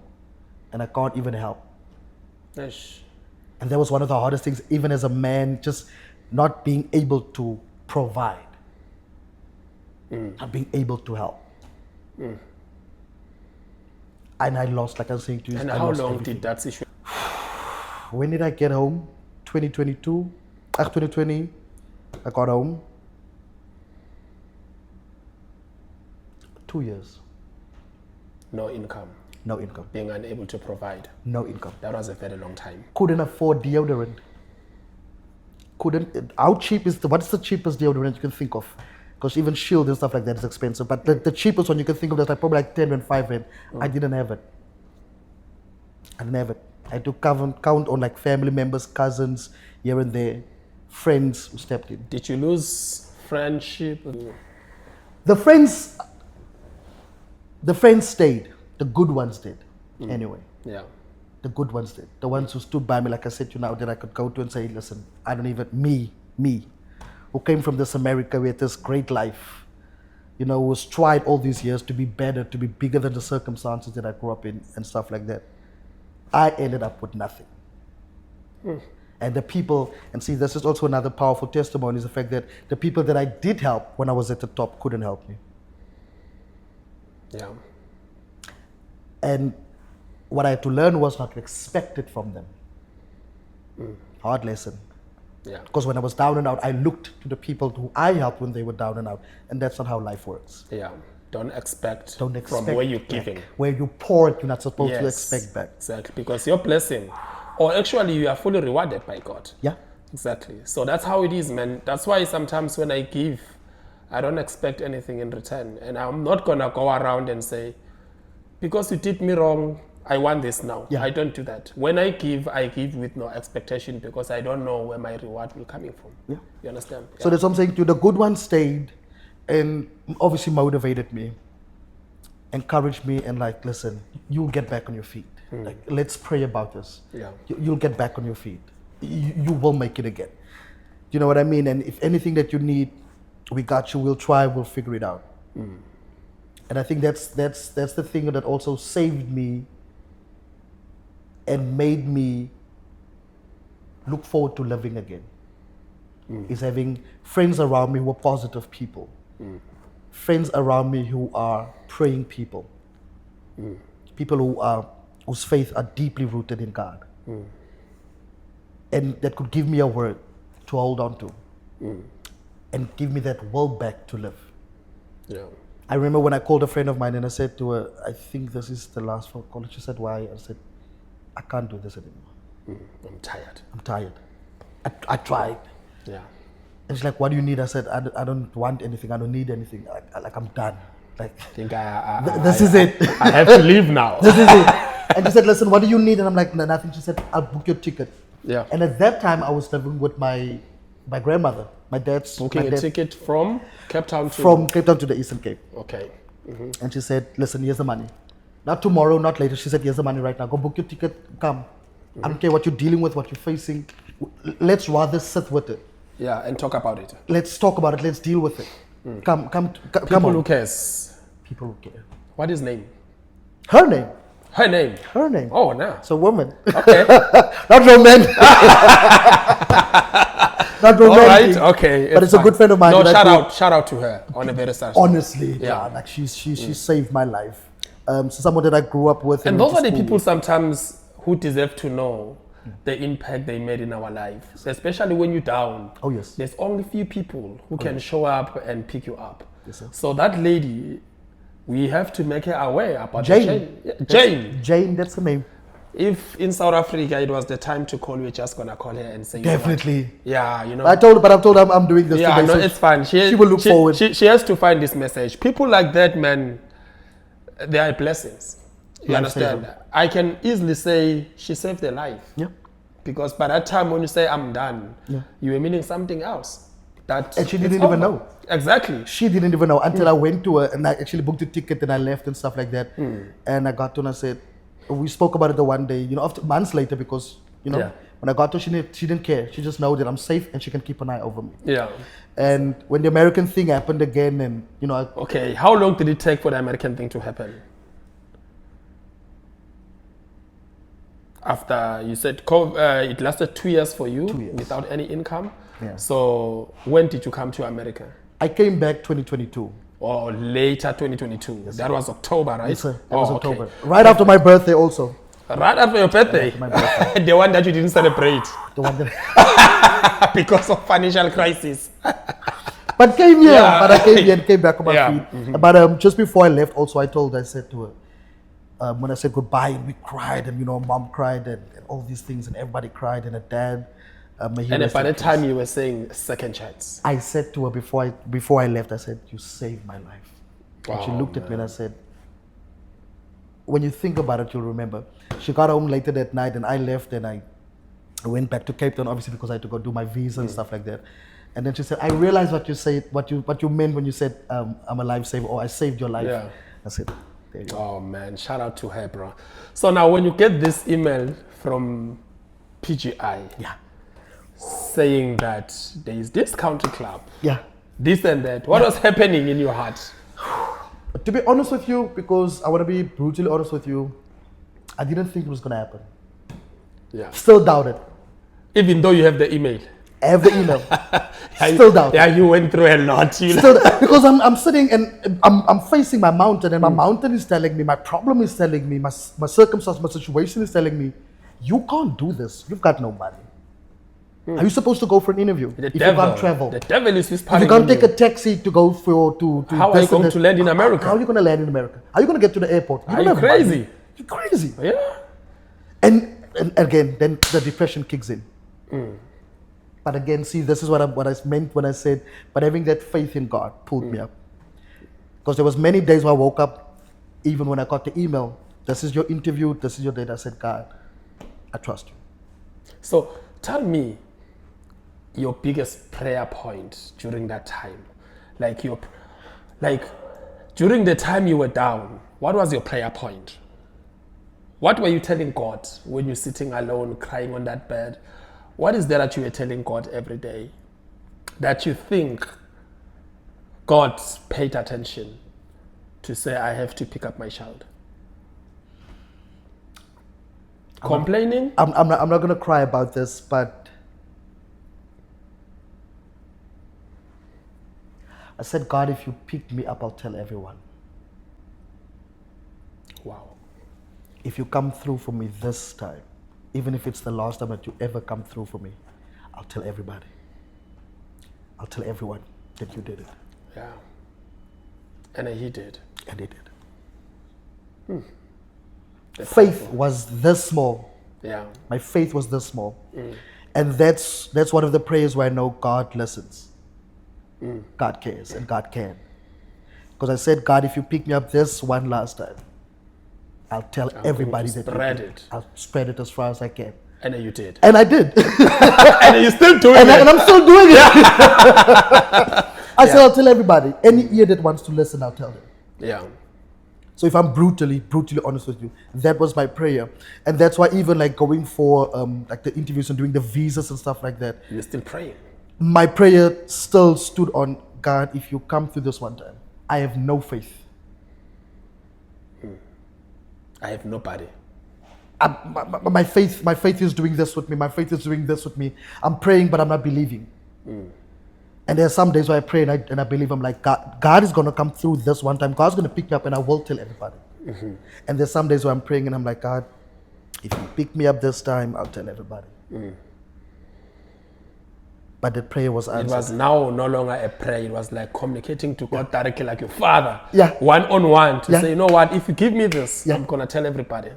and I can't even help. Yes. And that was one of the hardest things, even as a man, just not being able to provide, not being able to help. And I lost, like I was saying to you, And I how lost long everything. did that situation? When did I get home? 2020, I got home. 2 years, No income. no income, Being unable to provide. no income. That was a very long time. Couldn't afford deodorant. How cheap is what's the cheapest deodorant you can think of? Because even Shield and stuff like that is expensive. But the cheapest one you can think of is probably like 10 and 5 Rand. I didn't have it. I didn't have it. I had to count on like family members, cousins, here and there, friends who stepped in. Did you lose friendship? The friends stayed. The good ones did. Anyway, Yeah. the good ones did. The ones who stood by me, like I said to you now, that I could go to and say, listen, I don't even, me, who came from this America with this great life, who was tried all these years to be better, to be bigger than the circumstances that I grew up in and stuff like that. I ended up with nothing. And the people, and see, this is also another powerful testimony, is the fact that the people that I did help when I was at the top couldn't help me. Yeah. And what I had to learn was not to expect it from them. Hard lesson. Yeah. Because when I was down and out, I looked to the people who I helped when they were down and out. And that's not how life works. Yeah. Don't expect, Don't expect from where you're back. giving. Where you pour it, you're not supposed to Yes, expect back. Exactly. Because your blessing, or actually you are fully rewarded by God. Yeah? Exactly. So that's how it is, man. That's why sometimes when I give, I don't expect anything in return. And I'm not going to go around and say, because you did me wrong, I want this now. Yeah. I don't do that. When I give with no expectation because I don't know where my reward will coming from. Yeah. You understand? So that's what I'm saying to you. The good ones stayed and obviously motivated me, encouraged me, and like, listen, you'll get back on your feet. Like, let's pray about this. Yeah. You'll get back on your feet. You will make it again. You know what I mean? And if anything that you need, we got you. We'll try. We'll figure it out. And I think that's the thing that also saved me and made me look forward to living again. Is having friends around me who are positive people. Friends around me who are praying people. People whose faith are deeply rooted in God. And that could give me a word to hold on to. And give me that will back to live. Yeah. I remember when I called a friend of mine and I said to her, I think this is the last phone call. She said, why? I said, I can't do this anymore. I'm tired. I'm tired. I tried. Yeah. And she's like, what do you need? I said, I don't want anything. I don't need anything. I'm done. Like, I think this is it. I have to leave now. This is it. And she said, listen, what do you need? And I'm like, nothing. She said, I'll book your ticket. Yeah. And at that time, I was living with my grandmother. My dad's Booking my a dad, ticket from Cape Town to... from Cape Town to the Eastern Cape. Okay. And she said, listen, here's the money. Not tomorrow, not later. She said, here's the money right now. Go book your ticket, come. I don't care what you're dealing with, what you're facing. Let's rather sit with it. Yeah, and talk about it. Let's talk about it. Let's deal with it. Come People on. who cares. People who care. What is name? Her name. Her name. Her name. Oh, no. It's a woman. Okay. Not romantic. Not All right. romantic. Okay. But it's a good friend of mine. No, that I feel- shout out to her on a very sad. Honestly, Yeah. like she saved my life. So someone that I grew up with. And went those to are the school people with. sometimes who deserve to know the impact they made in our lives, especially when you're down. Oh, yes. There's only few people who can show up and pick you up. Yes, sir. So that lady, we have to make her aware about Jane. the Jane. Yeah, Jane. Jane, that's the name. If in South Africa it was the time to call, we're just gonna call her and say, you know what? Definitely. Yeah, you know. I've told her I'm doing this Yeah, today. no, so it's fine. she will look forward. She has to find this message. People like that, man, they are blessings. You Lifesaver. understand? I can easily say she saved their life. Yeah. Because by that time when you say I'm done, Yeah. you were meaning something else. That And she it's didn't even over. know. Exactly. She didn't even know until I went to her and I actually booked a ticket and I left and stuff like that. Hmm. And I got to her and I said, we spoke about it the one day, you know, after months later, because, you know, Yeah. when I got to her, she didn't care. She just know that I'm safe and she can keep an eye over me. Yeah. And when the American thing happened again and, you know, Okay. How long did it take for the American thing to happen? After you said it lasted 2 years for you 2 years. without any income. Yeah. So when did you come to America? I came back 2022. Or later 2022? That was October, right? Yes, sir. That was Oh, October. okay. Right after my birthday also. Right after your birthday? my birthday. The one that you didn't celebrate The one that because of financial crisis. But came here. Yeah. But I came here and came back on my Yeah. feet. But just before I left also, I said to her, when I said goodbye and we cried and, you know, mom cried and all these things and everybody cried and her dad. May he And rest by in the peace. time you were saying second chance. I said to her before I left, I said, you saved my life. And she Wow, looked at me and I said, when you think about it, you'll remember. She got home later that night and I left and I went back to Cape Town, obviously because I had to go do my visa and stuff like that. And then she said, I realized what you said, what you meant when you said, I'm a lifesaver or I saved your life. Yeah. I said, there you go. Oh man, shout out to her, bro. So now when you get this email from PGI Yeah. saying that there is this country club, Yeah. this and that, what was happening in your heart? To be honest with you, because I want to be brutally honest with you, I didn't think it was going to happen. Yeah. Still doubt it. Even though you have the email. I have the email. Yeah, Still doubt it. Yeah, you went through a lot. You know? Still, because I'm sitting and I'm facing my mountain and my mountain is telling me, my problem is telling me, my circumstance, my situation is telling me, you can't do this. You've got no money. Are you supposed to go for an interview The if devil, you can't travel? The devil is If whispering. you can't in take you. a taxi to go to How are you this and going that, to land in America? How are you going to land in America? How are you going to get to the airport? Are don't you have money. crazy? You're crazy. Yeah. And again, then the depression kicks in. But again, see, this is what I meant when I said, but having that faith in God pulled me up. Because there was many days where I woke up, even when I got the email, this is your interview, this is your date. I said, God, I trust you. So tell me your biggest prayer point during that time. Like during the time you were down, what was your prayer point? What were you telling God when you're sitting alone, crying on that bed? What is there that you were telling God every day that you think God paid attention to say, I have to pick up my child? Complaining? I'm not going to cry about this, but I said, God, if you pick me up, I'll tell everyone. Wow. If you come through for me this time, even if it's the last time that you ever come through for me, I'll tell everybody. I'll tell everyone that you did it. Yeah. And he did. And he did. Faith was this small. Yeah. My faith was this small. And that's one of the prayers where I know God listens. God cares and God can. Because I said, God, if you pick me up this one last time, I'll tell everybody that spread you did. it. I'll spread it as far as I can. And then you did. And I did. And you're still doing it. And I'm still doing it. I said, I'll tell everybody. Any ear that wants to listen, I'll tell them. Yeah. So if I'm brutally honest with you, that was my prayer. And that's why even like going for like the interviews and doing the visas and stuff like that, You're still praying. my prayer still stood on, God, if you come through this one time, I have no faith. I have nobody. My faith is doing this with me. My faith is doing this with me. I'm praying, but I'm not believing. And there are some days where I pray and I believe. I'm like, God is going to come through this one time. God's going to pick me up and I will tell everybody. And there's some days where I'm praying and I'm like, God, if you pick me up this time, I'll tell everybody. But the prayer was answered. It was now no longer a prayer. It was like communicating to God directly, like your father. Yeah. One-on-one to Yeah. say, you know what, if you give me this, Yeah. I'm going to tell everybody.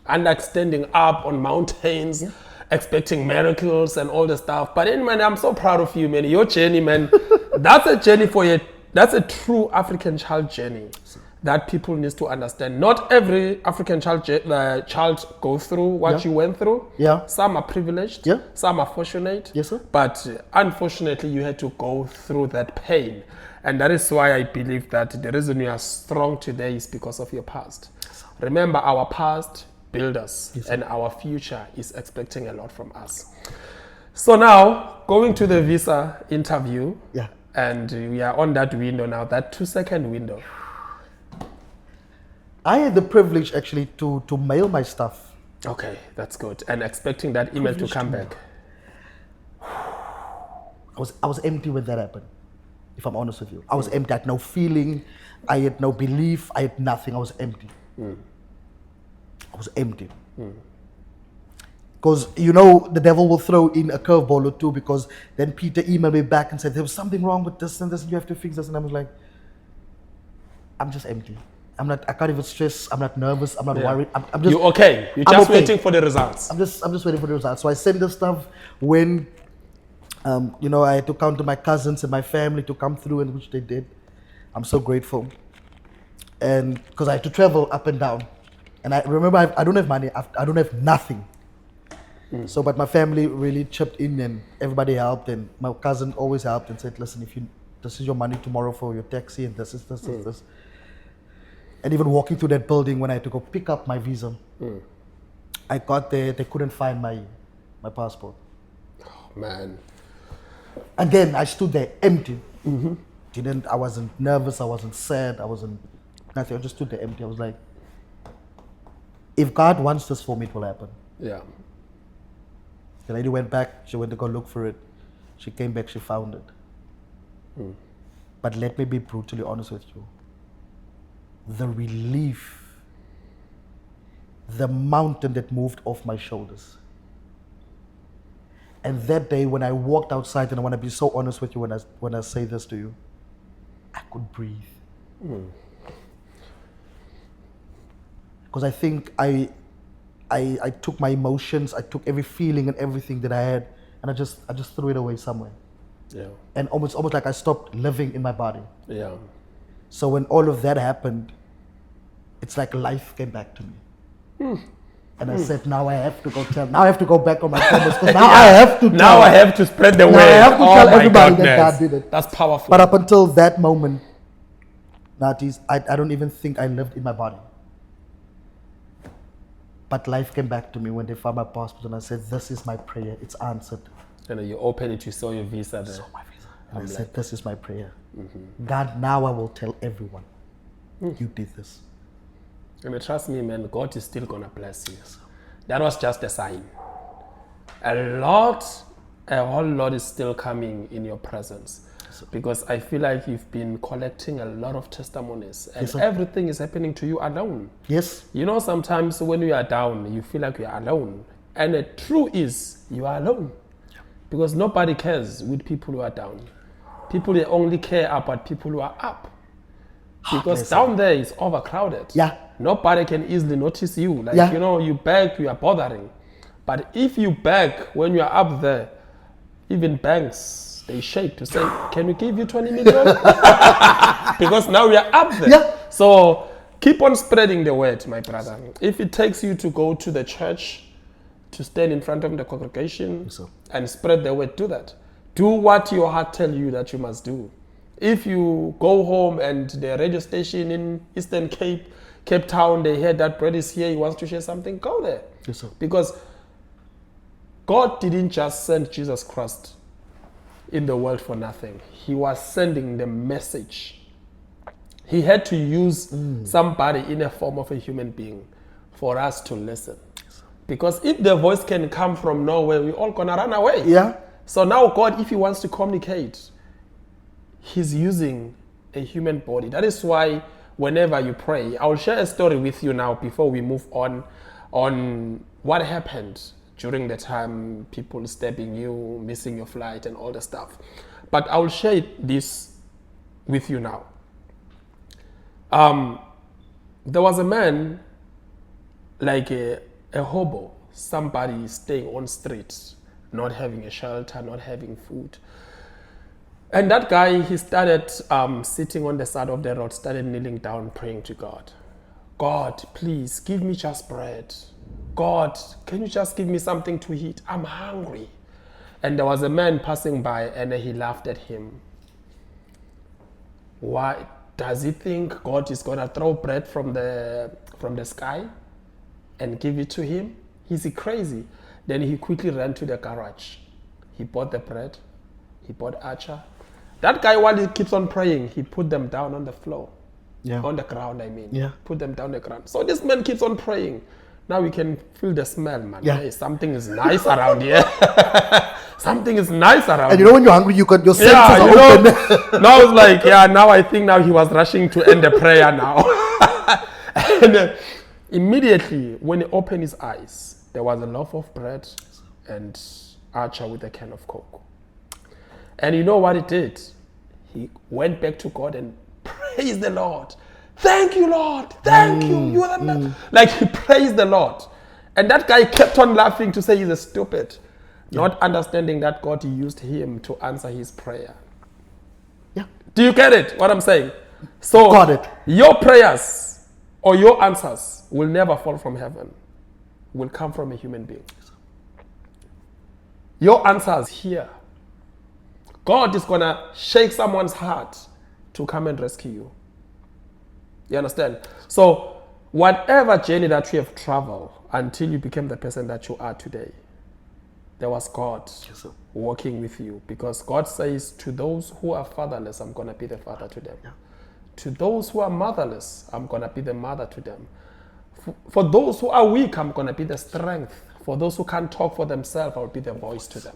And like standing up on mountains, expecting miracles and all the stuff. But anyway, man, I'm so proud of you, man. Your journey, man, that's a journey for you. That's a true African child journey that people need to understand. Not every African child goes through what you went through. Yeah. Some are privileged. Yeah. Some are fortunate. Yes, sir. But unfortunately, you had to go through that pain. And that is why I believe that the reason you are strong today is because of your past. Remember, our past build us, and our future is expecting a lot from us. So now, going to the visa interview, and we are on that window now, that 2-second window. I had the privilege actually to mail my stuff. Okay, that's good. And expecting that email to come back. I was empty when that happened, if I'm honest with you. I was empty. I had no feeling. I had no belief. I had nothing. I was empty. I was empty. Because, you know, the devil will throw in a curveball or two, because then Peter emailed me back and said, there was something wrong with this and this, and you have to fix this. And I was like, I'm just empty. I can't even stress. I'm not nervous. I'm not worried. I'm just. You're okay. You're I'm just okay. waiting for the results. I'm just waiting for the results. So I sent this stuff when, you know, I had to count to my cousins and my family to come through, and which they did. I'm so grateful. And because I had to travel up and down. And I remember I don't have money. I don't have nothing. So, but my family really chipped in and everybody helped. And my cousin always helped and said, listen, this is your money tomorrow for your taxi, and this is this. And even walking through that building when I had to go pick up my visa, I got there, they couldn't find my passport. Oh, man. Again, I stood there empty. I wasn't nervous, I wasn't sad, I wasn't nothing. I just stood there empty. I was like, if God wants this for me, it will happen. Yeah. The lady went back, she went to go look for it. She came back, she found it. But let me be brutally honest with you. The relief, the mountain that moved off my shoulders. And that day when I walked outside, and I want to be so honest with you when I say this to you, I could breathe. Because I think I took my emotions, I took every feeling and everything that I had, and I just threw it away somewhere. Yeah. And almost like I stopped living in my body. Yeah. So when all of that happened, it's like life came back to me. And I said, now I have to go back on my promise, because now I have to Now I have to spread the word. I have to tell my everybody goodness. that God did it. That's powerful. But up until that moment, Natis, I don't even think I lived in my body. But life came back to me when they found my passport, and I said, this is my prayer, it's answered. And you open it, you saw your visa there. And I said, this is my prayer. God, now I will tell everyone, you did this. And trust me, man, God is still going to bless you. That was just a sign. A whole lot is still coming in your presence. Because I feel like you've been collecting a lot of testimonies, and everything is happening to you alone. Yes. You know, sometimes when you are down, you feel like you are alone. And the truth is, you are alone. Because nobody cares with people who are down. People, they only care about people who are up. Because Listen. down there is overcrowded. Yeah. Nobody can easily notice you. Like, Yeah. you know, you beg, you are bothering. But if you beg when you are up there, even banks, they shake to say, can we give you 20 million? Because now we are up there. Yeah. So keep on spreading the word, my brother. If it takes you to go to the church, to stand in front of the congregation Yes, sir. and spread the word, do that. Do what your heart tells you that you must do. If you go home and the radio station in Eastern Cape Town, they hear that Brad is here, he wants to share something, go there. Yes, sir. Because God didn't just send Jesus Christ in the world for nothing. He was sending the message. He had to use somebody in a form of a human being for us to listen. Because if the voice can come from nowhere, we're all gonna run away. Yeah. So now God, if he wants to communicate, he's using a human body. That is why whenever you pray, I'll share a story with you now before we move on what happened during the time people stabbing you, missing your flight and all the stuff. But I will share this with you now. There was a man, like a hobo, somebody staying on streets, not having a shelter, not having food. And that guy, he started sitting on the side of the road, started kneeling down, praying to God. God, please give me just bread. God, can you just give me something to eat? I'm hungry. And there was a man passing by and he laughed at him. Why does he think God is gonna throw bread from the sky and give it to him? Is he crazy? Then he quickly ran to the garage. He bought the bread. He bought acha. That guy, while he keeps on praying, he put them down on the floor. Yeah. On the ground, I mean. Yeah. Put them down on the ground. So this man keeps on praying. Now we can feel the smell, man. Yeah. Hey, something is nice around here. Something is nice around And you know when you're hungry, your senses yeah, are you open. know, now it's like, yeah, now I think now he was rushing to end the prayer now. And immediately, when he opened his eyes, there was a loaf of bread and Archer with a can of Coke. And you know what he did? He went back to God and praised the Lord. Thank you, Lord. Thank you. You are the man. Like he praised the Lord. And that guy kept on laughing to say he's a stupid, not understanding that God used him to answer his prayer. Yeah. Do you get it, what I'm saying? So Got it. your prayers or your answers will never fall from heaven, will come from a human being. Your answers here. God is going to shake someone's heart to come and rescue you. You understand? So whatever journey that you have traveled until you became the person that you are today, there was God sir. walking with you, because God says, to those who are fatherless, I'm going to be the father to them. Yeah. To those who are motherless, I'm going to be the mother to them. For those who are weak, I'm going to be the strength. For those who can't talk for themselves, I'll be the voice to them.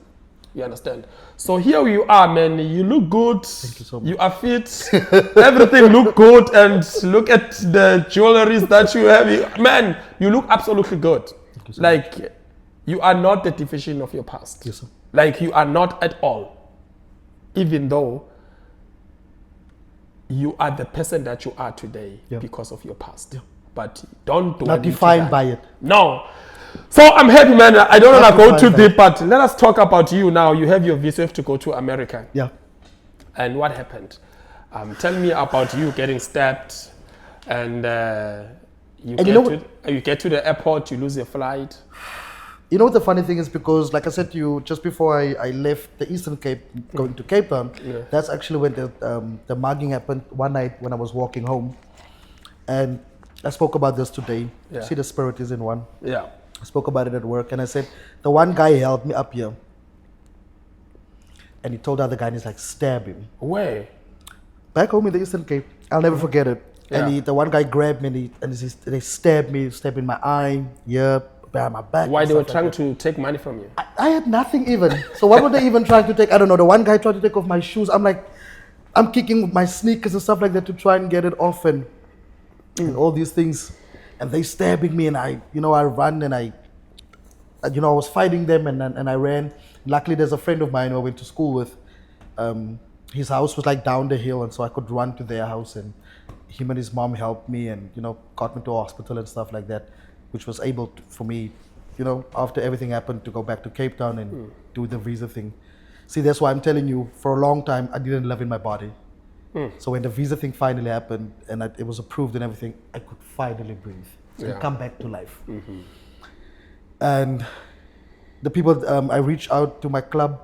You understand? So here you are, man. You look good. Thank you so much. You are fit. Everything look good. And look at the jewelries that you have. Man, you look absolutely good. you so Like, you are not the division of your past. Yes, sir. Like, you are not at all. Even though you are the person that you are today Yeah. because of your past. Yeah. But don't dwell Not into defined that. by it. No. So I'm happy, man. I don't want to go Not too defined deep, but let us talk about you now. You have your visa to go to America. Yeah. And what happened? Tell me about you getting stabbed, and you get to the airport, you lose your flight. You know what the funny thing is, because like I said to you just before I left the Eastern Cape going to Cape Town, that's actually when the mugging happened one night when I was walking home. And I spoke about this today. Yeah. See, the spirit is in one. Yeah. I spoke about it at work and I said, the one guy held me up here. And he told the other guy, and he's like, stab him. Where? Back home in the Eastern Cape, I'll never forget it. Yeah. And the one guy grabbed me and they stabbed me, stabbed in my eye, behind my back. Why and they were stuff like trying that. to take money from you? I had nothing even. So what were they even trying to take? I don't know. The one guy tried to take off my shoes. I'm like, I'm kicking with my sneakers and stuff like that to try and get it off and all these things. And they stabbing me and I run and I was fighting them and I ran. Luckily, there's a friend of mine who I went to school with. His house was like down the hill, and so I could run to their house, and him and his mom helped me and, got me to hospital and stuff like that, which was able for me, after everything happened, to go back to Cape Town and do the visa thing. See, that's why I'm telling you, for a long time, I didn't live in my body. So when the visa thing finally happened and it was approved and everything, I could finally breathe and come back to life. And the people, I reached out to my club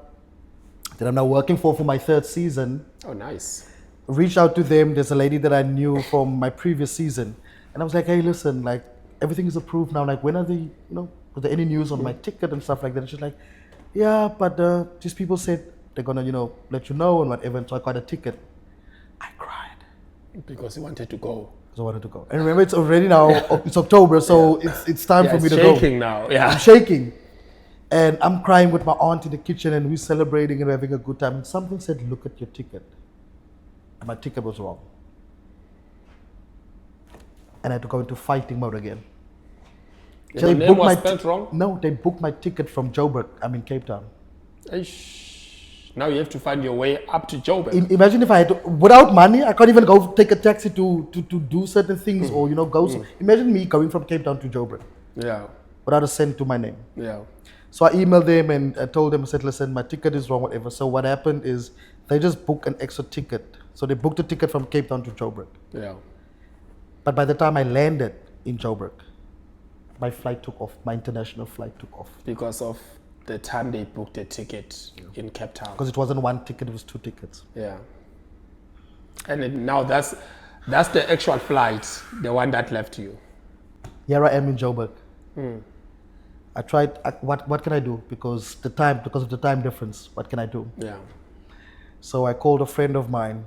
that I'm now working for my third season. Oh, nice. Reached out to them. There's a lady that I knew from my previous season. And I was like, hey, listen, like, everything is approved now. Like, when are they, was there any news on my ticket and stuff like that? And she's like, yeah, but these people said they're going to, let you know and whatever. And so I got a ticket. I cried. Because you wanted to go. Because I wanted to go. And remember, it's already now, it's October, so it's time for me to go. It's shaking now, yeah. I'm shaking. And I'm crying with my aunt in the kitchen and we're celebrating and having a good time. And something said, look at your ticket. And my ticket was wrong. And I had to go into fighting mode again. Your name was spelled wrong? No, they booked my ticket from Joburg. I'm in Cape Town. Now you have to find your way up to Joburg. Imagine if I had to, without money, I can't even go take a taxi to do certain things or, go. Imagine me going from Cape Town to Joburg. Yeah. Without a cent to my name. Yeah. So I emailed them and I told them, I said, listen, my ticket is wrong, whatever. So what happened is they just booked an extra ticket. So they booked a ticket from Cape Town to Joburg. Yeah. But by the time I landed in Joburg, my flight took off. My international flight took off. Because of the time they booked a ticket in Cape Town. Because it wasn't one ticket, it was 2 tickets. Yeah. And now that's the actual flight, the one that left you. Here I am in Joburg. I tried, what can I do? Because of the time difference, what can I do? Yeah. So I called a friend of mine.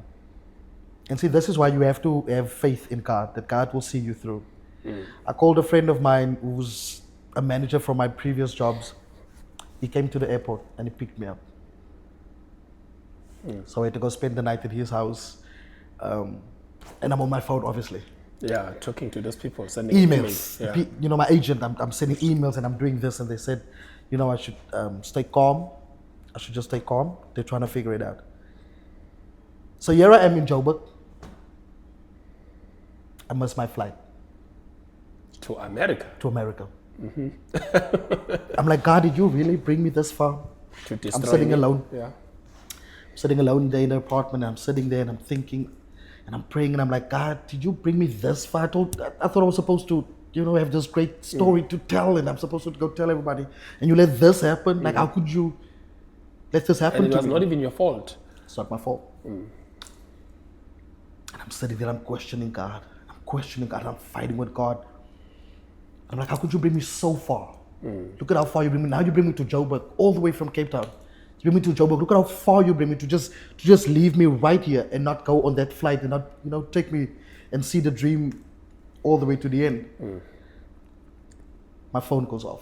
And see, this is why you have to have faith in God, that God will see you through. I called a friend of mine who's a manager from my previous jobs. He came to the airport and he picked me up. So I had to go spend the night at his house. And I'm on my phone, obviously. Yeah, talking to those people, sending emails. Yeah. My agent, I'm sending emails and I'm doing this. And they said, I should stay calm. I should just stay calm. They're trying to figure it out. So here I am in Joburg. I missed my flight. To America? To America. I'm like, God, did you really bring me this far? To destroy I'm sitting me? alone. Yeah. I'm sitting alone there in the apartment and I'm sitting there and I'm thinking and I'm praying and I'm like, God, did you bring me this far? I thought I was supposed to, have this great story to tell and I'm supposed to go tell everybody. And you let this happen? Like, how could you let this happen to me? And it was not even your fault. It's not my fault. And I'm sitting there, I'm questioning God. I'm fighting with God. I'm like, how could you bring me so far? Look at how far you bring me. Now you bring me to Joburg, all the way from Cape Town. You bring me to Joburg. Look at how far you bring me to just leave me right here and not go on that flight and not, take me and see the dream all the way to the end. My phone goes off.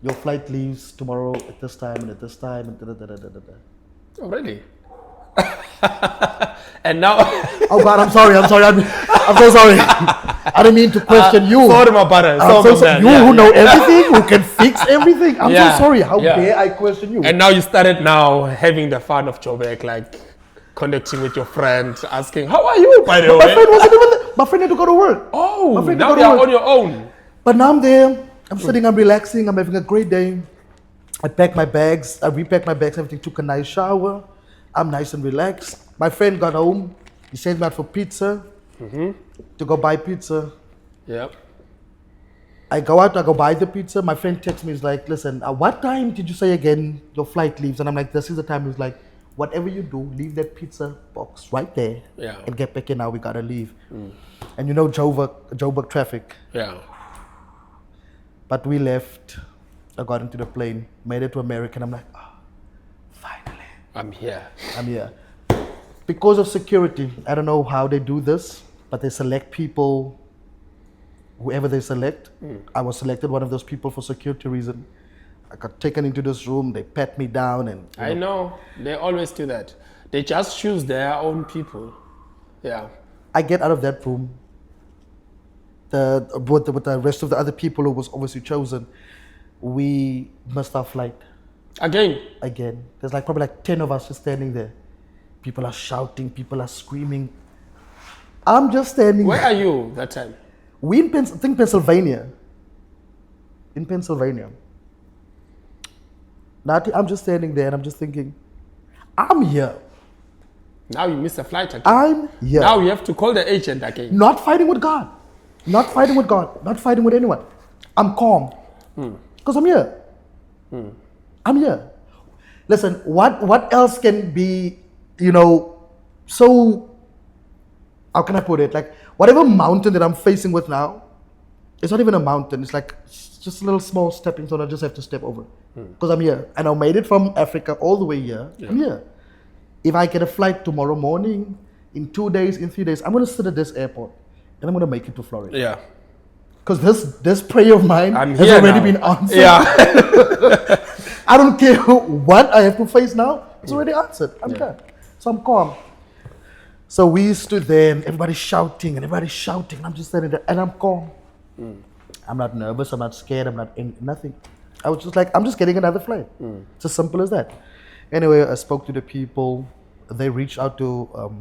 Your flight leaves tomorrow at this time and at this time and da-da-da-da-da-da. Oh, really? And now... Oh God, I'm sorry. I'm so sorry. I didn't mean to question you. Sorry, my brother. You who know everything, who can fix everything. I'm so sorry. How dare I question you? And now you started now having the fun of Joburg, like connecting with your friend, asking, how are you, by the way? My friend wasn't even there. My friend had to go to work. Oh, now you're on your own. But now I'm there. I'm sitting, I'm relaxing. I'm having a great day. I packed my bags. I repacked my bags. Everything. Took a nice shower. I'm nice and relaxed. My friend got home. He sent me out for pizza. To go buy pizza. Yep. I go out, I go buy the pizza. My friend texts me, he's like, listen, what time did you say again your flight leaves? And I'm like, this is the time. He's like, whatever you do, leave that pizza box right there and get back in now. We gotta leave. And Joburg traffic. Yeah. But we left. I got into the plane, made it to America, and I'm like, finally. I'm here. Because of security, I don't know how they do this, but they select people, whoever they select. I was selected one of those people for security reason. I got taken into this room, they pat me down and... I know, they always do that. They just choose their own people. Yeah. I get out of that room with the rest of the other people who was obviously chosen. We missed our flight. Again? There's probably 10 of us just standing there. People are shouting, people are screaming. I'm just standing. Where are you that time? We in I think Pennsylvania. In Pennsylvania. Now I'm just standing there and I'm just thinking, I'm here. Now you miss a flight again. I'm here. Now you have to call the agent again. Not fighting with God. Not fighting with God. Not fighting with anyone. I'm calm. Because I'm here. I'm here. Listen, what else can be, so, how can I put it? Like, whatever mountain that I'm facing with now, it's not even a mountain. It's like just a little small stepping stone I just have to step over. Because I'm here. And I made it from Africa all the way here. Yeah. I'm here. If I get a flight tomorrow morning, in 2 days, in 3 days, I'm going to sit at this airport and I'm going to make it to Florida. Yeah. Because this prayer of mine has already been answered. Yeah. I don't care what I have to face now. It's already answered. I'm done. So I'm calm. So we stood there and everybody's shouting and everybody's shouting. And I'm just standing there and I'm calm. I'm not nervous. I'm not scared. I'm not nothing. I was just like, I'm just getting another flight. It's as simple as that. Anyway, I spoke to the people. They reached out to,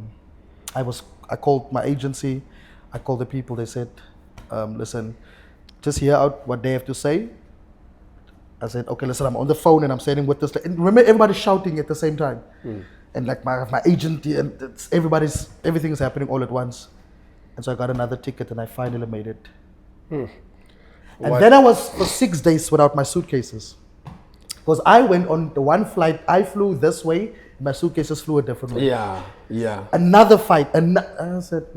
I called my agency. I called the people. They said, listen, just hear out what they have to say. I said, okay, listen, I'm on the phone and I'm standing with this. And remember, everybody's shouting at the same time. And like my agent, and everything is happening all at once. And so I got another ticket and I finally made it. And then I was for 6 days without my suitcases. Because I went on the one flight, I flew this way, my suitcases flew a different way. Yeah. Another fight, and I said,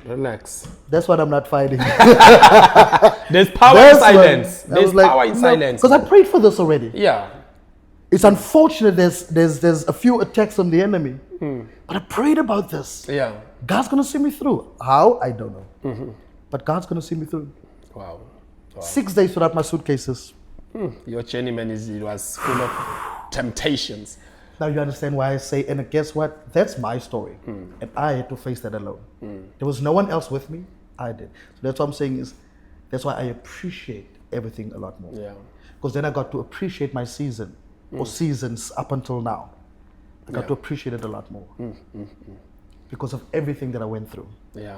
relax. That's what I'm not fighting. There's power in silence. There's power in silence. Because I prayed for this already. Yeah. It's unfortunate there's a few attacks from the enemy. But I prayed about this. Yeah. God's going to see me through. How? I don't know. But God's going to see me through. Wow. 6 days without my suitcases. Your journeyman was full of temptations. Now you understand why I say, and guess what? That's my story. And I had to face that alone. There was no one else with me. I did. So that's what I'm saying is, that's why I appreciate everything a lot more. Yeah. Because then I got to appreciate my season, or seasons up until now. I got to appreciate it a lot more. Because of everything that I went through. Yeah.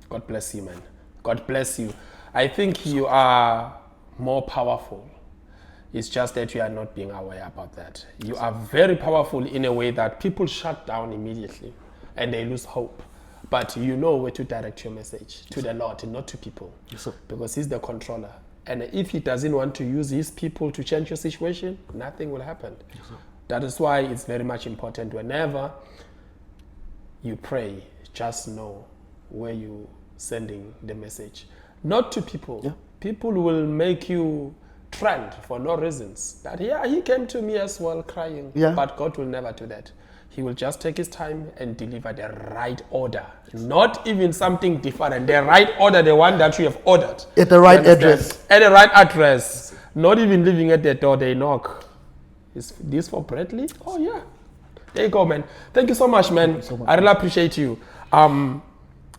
God bless you, man. God bless you. I think you are more powerful. It's just that you are not being aware about that. You are very powerful in a way that people shut down immediately and they lose hope. But you know where to direct your message to the Lord and not to people. Yes, sir. Because He's the controller. And if He doesn't want to use His people to change your situation, nothing will happen. Yes, sir. That is why it's very much important whenever you pray, just know where you're sending the message. Not to people. Yeah. People will make you trend for no reasons. That, he came to me as well crying. Yeah. But God will never do that. He will just take His time and deliver the right order. Not even something different. The right order, the one that you have ordered. At the right address. At the right address. Not even living at the door, they knock. Is this for Bradley? Oh, yeah. There you go, man. Thank you so much, man. So much. I really appreciate you.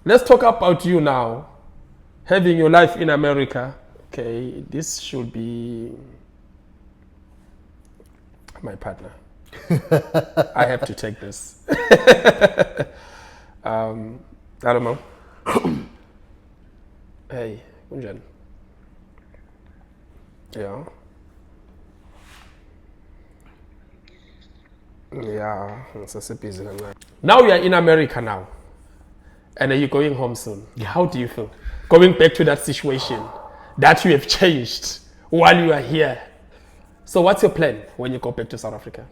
Let's talk about you now. Having your life in America. Okay, this should be my partner. I have to take this. I don't know. Hey, Kunjan. Yeah. Yeah, it's so busy. Now we are in America now. And you're going home soon. Yeah. How do you feel? Going back to that situation that you have changed while you are here. So what's your plan when you go back to South Africa?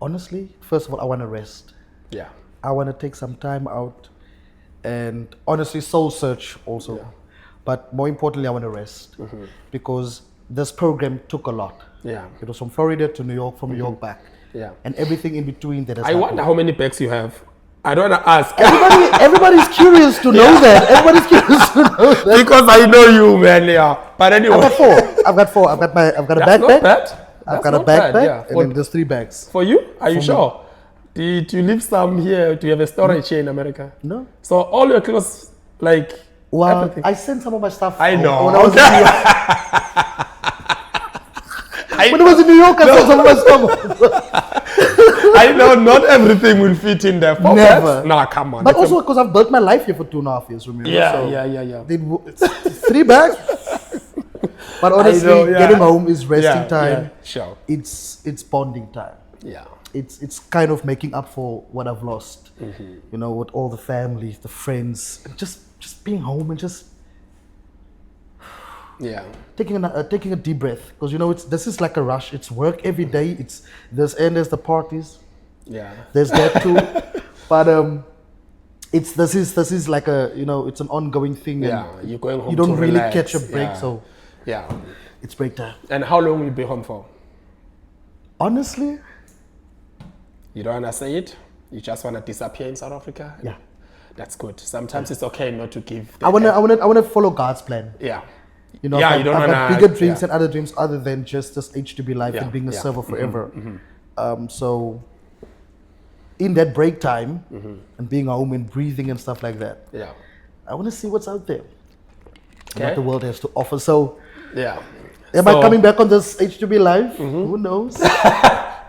Honestly, first of all, I want to rest. Yeah. I want to take some time out and honestly soul search also. Yeah. But more importantly, I want to rest because this program took a lot. Yeah. It was from Florida to New York, from New York back. Yeah. And everything in between that has happened. Wonder how many bags you have. I don't want to ask. Everybody's curious to know that. Everybody's curious to know that. Because I know you, man. Yeah. But anyway. I've got four. I've got a backpack. Not bad. I've got a backpack and then there's 3 bags. For you? Are you sure? Did you leave some here? Do you have a storage here in America? No. So all your clothes, like everything. I sent some of my stuff. I know. When I was in New York. When I was in New York, I sent some of my stuff. I know not everything will fit in there. 4 Never. bags? No, come on. But It's a- also because I've built my life here for 2.5 years, remember? yeah, So yeah. it's 3 bags. But honestly, know, yeah. getting home is resting Yeah, time. yeah, sure. It's bonding time. Yeah. It's kind of making up for what I've lost. Mm-hmm. You know, with all the family, the friends, and just being home and just Yeah. taking a deep breath, because you know this is like a rush. It's work every day. It's there's the parties. Yeah. There's that too, but this is like a, you know, it's an ongoing thing. Yeah. And You're going home. you don't to really relax. catch a break, Yeah. so Yeah. it's break time. And how long will you be home for? Honestly, You don't wanna say it? You just wanna disappear in South Africa? yeah, That's good. Sometimes it's okay not to give the I wanna follow God's plan. Yeah. You know, Yeah, I've, you don't I've got wanna- bigger dreams yeah. and other dreams other than just this H2B life Yeah, and being a yeah. server forever. So in that break time and being home and breathing and stuff like that, Yeah. I want to see what's out there, and Okay. what the world has to offer. So Yeah. am I coming back on this H2B life? Who knows?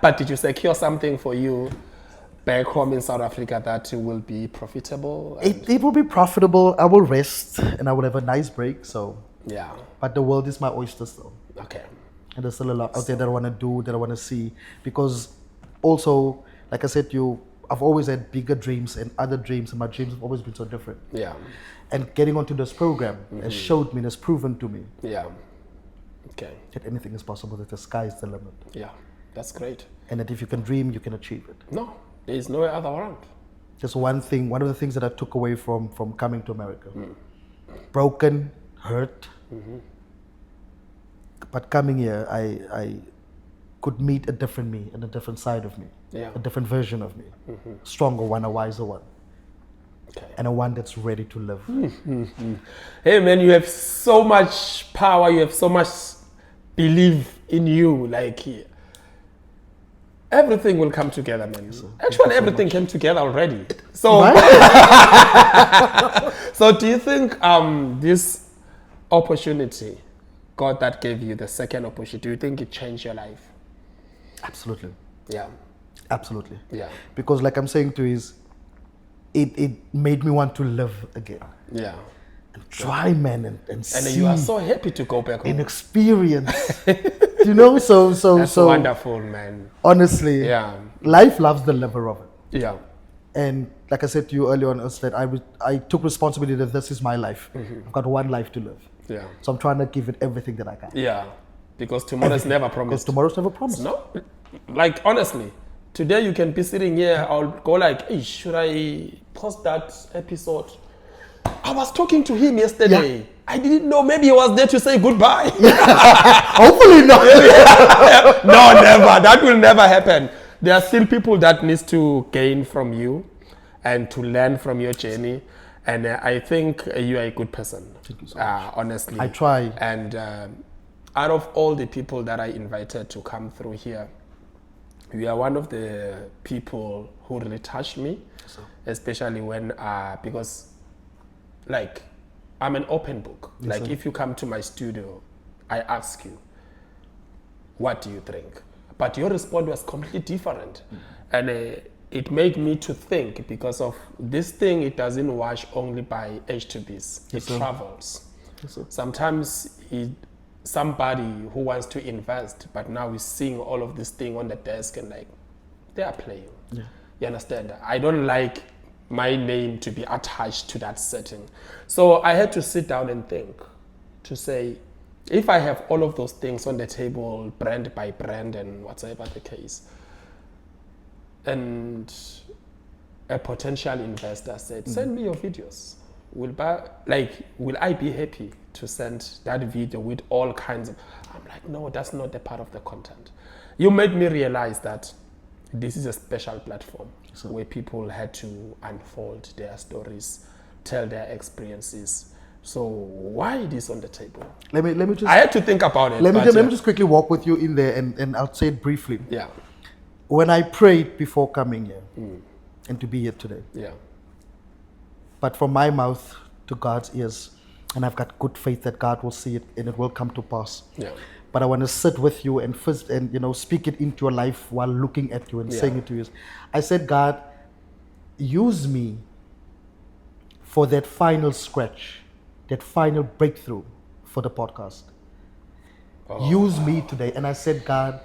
But did you secure something for you back home in South Africa that will be profitable? It will be profitable. I will rest and I will have a nice break. So, Yeah. but the world is my oyster still. Okay. And there's still a lot out there that I want to do, that I want to see. Because also, like I said to you, I've always had bigger dreams and other dreams, and my dreams have always been so different. Yeah. And getting onto this program has showed me, and has proven to me Yeah. Okay. that anything is possible, that the sky is the limit. Yeah. That's great. And that if you can dream, you can achieve it. No, there is no other around. Just one of the things that I took away from coming to America. Broken, hurt. But coming here, I could meet a different me and a different side of me. Yeah. A different version of me. Stronger one, a wiser one. Okay. And a one that's ready to live. Hey man, you have so much power. You have so much belief in you. Like everything will come together, man. Actually, everything came together already. So, so do you think this opportunity, God that gave you the second opportunity, do you think it changed your life? Absolutely. Yeah. Absolutely. Yeah. Because like I'm saying to you, it made me want to live again. Yeah. Try, man, and see. And you are so happy to go back home. and experience. You know, so That's wonderful, man. honestly, Yeah. life loves the liver of it. Yeah. And like I said to you earlier on, is that I took responsibility that this is my life. I've got one life to live. Yeah. So I'm trying to give it everything that I can. Yeah. Because tomorrow is never Because promised. tomorrow's never promised. No, like honestly, today you can be sitting here. I'll go like, hey, should I post that episode? I was talking to him yesterday. Yeah. I didn't know. Maybe he was there to say goodbye. Hopefully not. No, never. That will never happen. There are still people that needs to gain from you and to learn from your journey. And I think you are a good person. Thank you so much. Honestly, I try. And out of all the people that I invited to come through here, you are one of the people who really touched me, especially when because like I'm an open book. Yes, like sir. if you come to my studio, I ask you, what do you think? But your response was completely different. And it made me to think, because of this thing, it doesn't wash only by H2Bs. It sir. travels. Yes, sir. Sometimes somebody who wants to invest, but now is seeing all of this thing on the desk and like, they are playing. Yeah. You understand? I don't like my name to be attached to that setting. So I had to sit down and think, to say, if I have all of those things on the table, brand by brand and whatever the case, and a potential investor said, send me your videos. Will I be happy to send that video with all kinds of... I'm like, no, that's not the part of the content. You made me realize that this is a special platform where people had to unfold their stories, tell their experiences. So why it is on the table? Let me just I had to think about it. let me but, just quickly walk with you in there, and I'll say it briefly. yeah, When I prayed before coming here and to be here today, yeah, but from my mouth to God's ears, and I've got good faith that God will see it and it will come to pass. yeah, but I want to sit with you and first and speak it into your life while looking at you and saying it to you. I said, God, use me for that final scratch, that final breakthrough for the podcast. Use me today. And I said, God,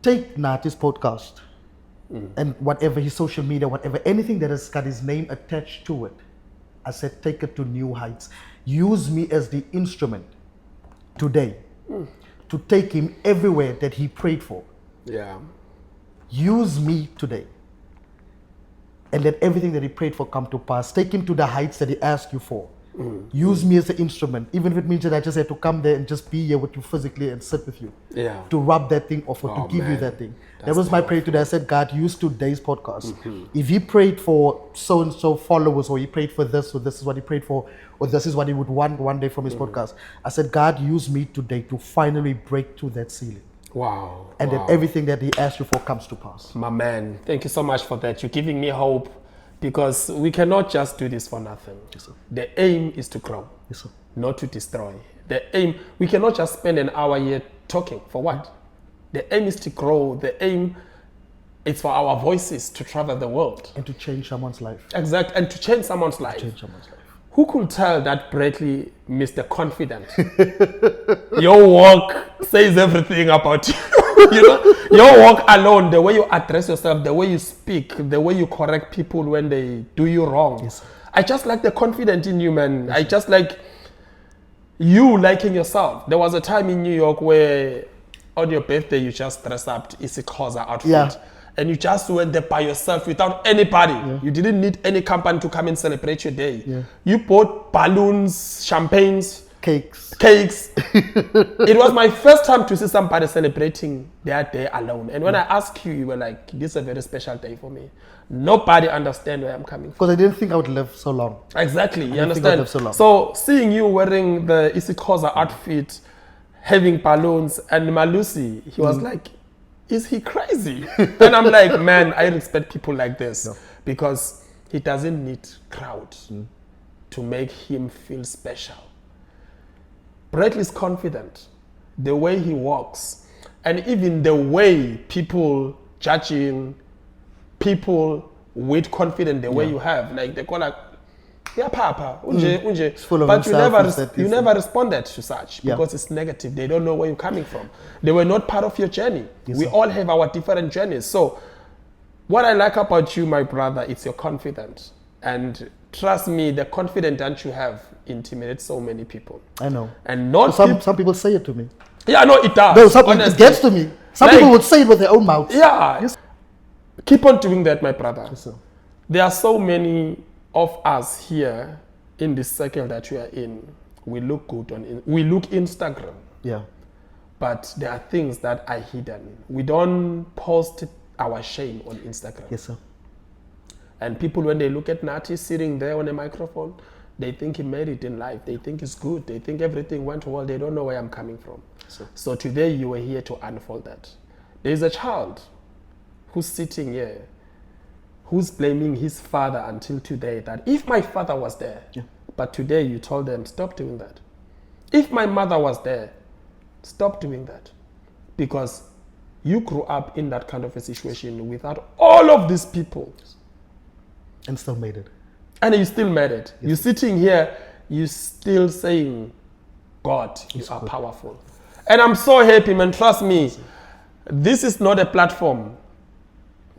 take Nati's podcast and whatever his social media, whatever, anything that has got his name attached to it. I said, take it to new heights. Use me as the instrument today to take him everywhere that he prayed for. Yeah. Use me today. And let everything that he prayed for come to pass. Take him to the heights that he asked you for. Use me as the instrument, even if it means that I just had to come there and just be here with you physically and sit with you. Yeah. To rub that thing off or to give you that thing. That was my prayer today. I said, God, use today's podcast. If he prayed for so-and-so followers, or he prayed for this, or this is what he prayed for, or this is what he would want one day from his podcast, I said, God, use me today to finally break through that ceiling. Wow. And that everything that he asked you for comes to pass. My man, thank you so much for that. You're giving me hope, because we cannot just do this for nothing. Yes, sir. The aim is to grow, Yes, sir. not to destroy. The aim, we cannot just spend an hour here talking. For what? The aim is to grow. The aim is for our voices to travel the world. And to change someone's life. Exactly. And to change someone's life. Change someone's life. Who could tell that Bradley, Mr. Confident? Your walk says everything about you. Your walk alone, the way you address yourself, the way you speak, the way you correct people when they do you wrong. Yes. I just like the confidence in you, man. I just like you liking yourself. There was a time in New York where on your birthday you just dressed up isiXhosa outfit. Yeah. And you just went there by yourself without anybody. Yeah. You didn't need any company to come and celebrate your day. Yeah. You bought balloons, champagnes, cakes. It was my first time to see somebody celebrating their day alone. And when I asked you, you were like, this is a very special day for me. Nobody understands where I'm coming from. Because I didn't think I would live so long. Exactly, you I didn't think I'd understand? live so long. So seeing you wearing the isiXhosa outfit, having balloons, and Malusi, he was like, is he crazy? And I'm like, man, I respect people like this because he doesn't need crowd to make him feel special. Bradley's confident, the way he walks, and even the way people judging people with confidence, the way you have, like they call like, yeah, Papa, unje. Full of But himself, you never responded to such because it's negative. They don't know where you're coming from. They were not part of your journey. Yes, we sir. all have our different journeys. So what I like about you, my brother, it's your confidence. And trust me, the confidence that you have intimidates so many people. I know. And not Some people say it to me. Yeah, no, it does. No, it gets to me. Some people would say it with their own mouths. Yeah. Yes. Keep on doing that, my brother. Yes, sir. There are so many of us here in this circle that we are in. We look good we look Instagram. Yeah. But there are things that are hidden. We don't post our shame on Instagram. Yes, sir. And people, when they look at Nati sitting there on a microphone, they think he made it in life. They think it's good. They think everything went well. They don't know where I'm coming from. So today you were here to unfold that. There is a child who's sitting here, who's blaming his father until today that if my father was there, but today you told them, stop doing that. If my mother was there, stop doing that. Because you grew up in that kind of a situation without all of these people. And still made it. And you still made it. Yes. You're sitting here, you're still saying, God, you are powerful. And I'm so happy, man. Trust me, this is not a platform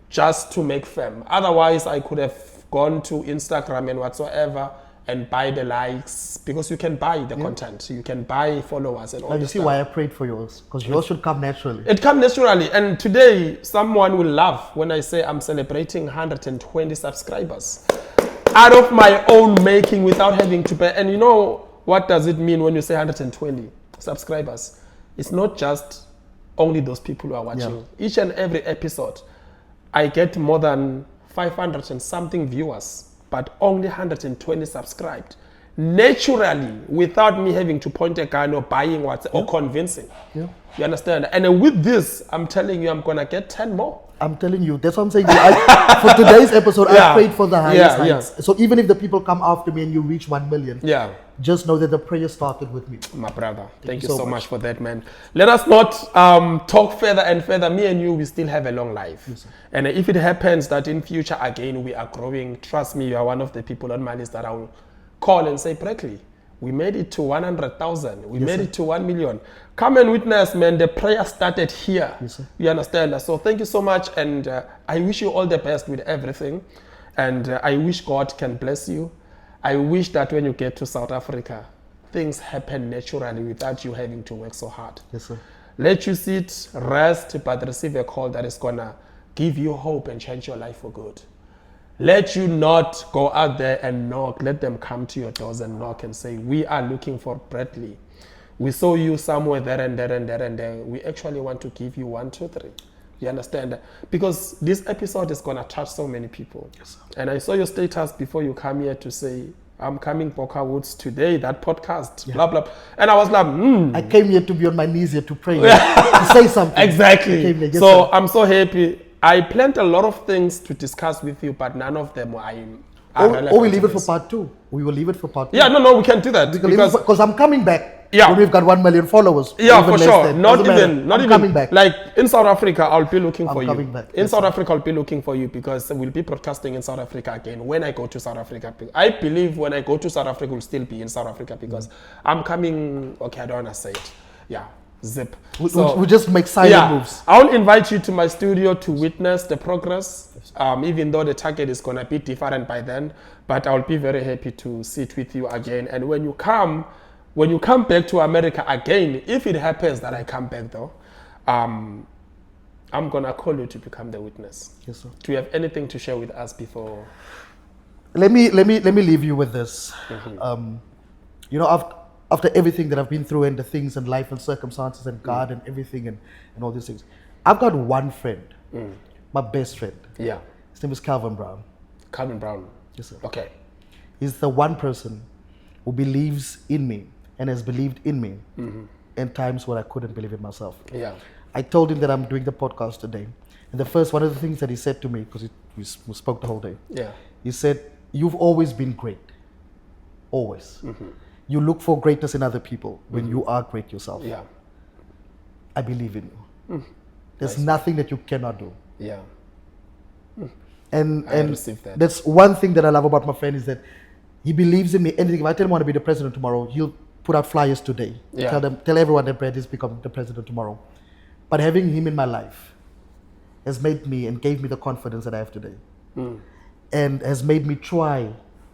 just to make fame. Otherwise, I could have gone to Instagram and whatsoever and buy the likes, because you can buy the content. You can buy followers and all that. You see why I prayed for yours, because yours should come naturally. It comes naturally. And today, someone will laugh when I say I'm celebrating 120 subscribers out of my own making without having to pay. And you know, what does it mean when you say 120 subscribers? It's not just only those people who are watching. Yeah. Each and every episode, I get more than 500 and something viewers, but only 120 subscribed. Naturally, without me having to point a gun or buying or convincing. Yeah. You understand? And with this, I'm telling you, I'm going to get 10 more. I'm telling you, that's what I'm saying. For today's episode, Yeah. I prayed for the highest Yeah, heights. So even if the people come after me and you reach 1 million, Yeah. just know that the prayer started with me. My brother, thank you you so so much. much for that, man. Let us not talk further and further. Me and you, we still have a long life. And if it happens that in future again we are growing, trust me, you are one of the people on my list that I will call and say, Breckley, we made it to 100,000. We made it to 1 million. Come and witness, man. The prayer started here. Yes, sir. You understand? So thank you so much. And I wish you all the best with everything. And I wish God can bless you. I wish that when you get to South Africa, things happen naturally without you having to work so hard. Yes, sir. Let you sit, rest, but receive a call that is going to give you hope and change your life for good. Let you not go out there and knock. Let them come to your doors and knock and say, we are looking for Bradley. We saw you somewhere there and there and there and there. We actually want to give you 1, 2, 3. You understand? Because this episode is going to touch so many people. Yes, sir. And I saw your status before you come here to say, I'm coming Boca Woods today, that podcast, blah, blah. And I was like, I came here to be on my knees here to pray, to say something. Exactly. I came here, yes, So sir. I'm so happy. I planned a lot of things to discuss with you, but none of them are relevant Or we leave to it for this. part 2. We will leave it for part 2. Yeah, no, we can do that. Because I'm coming back. Yeah. When we've got 1 million followers. Yeah, even for less sure. than. Not Doesn't matter. even I'm coming back. Like in South Africa, I'll be looking for you. coming back. In Yes, South sir. Africa, I'll be looking for you because we'll be broadcasting in South Africa again when I go to South Africa. I believe when I go to South Africa, we'll still be in South Africa because I'm coming. Okay, I don't want to say it. Yeah, zip. We just make silent moves. I'll invite you to my studio to witness the progress, even though the target is going to be different by then. But I'll be very happy to sit with you again. And when you come back to America again, if it happens that I come back though, I'm going to call you to become the witness. Yes, sir. Do you have anything to share with us before? Let me leave you with this. You know, after everything that I've been through and the things in life and circumstances and God and everything and all these things, I've got one friend, my best friend. Yeah. His name is Calvin Brown. Calvin Brown. Yes, sir. Okay. He's the one person who believes in me and has believed in me in times when I couldn't believe in myself. Yeah. I told him that I'm doing the podcast today. And one of the things that he said to me, because we spoke the whole day, Yeah. he said, you've always been great. Always. You look for greatness in other people when you are great yourself. Yeah. I believe in you. There's nothing that you cannot do. Yeah. And I received that. that's one thing that I love about my friend is that he believes in me. Anything, if I tell him I want to be the president tomorrow, he'll put out flyers today. Yeah. Tell everyone that Brad is become the president tomorrow. But having him in my life has made me and gave me the confidence that I have today. And has made me try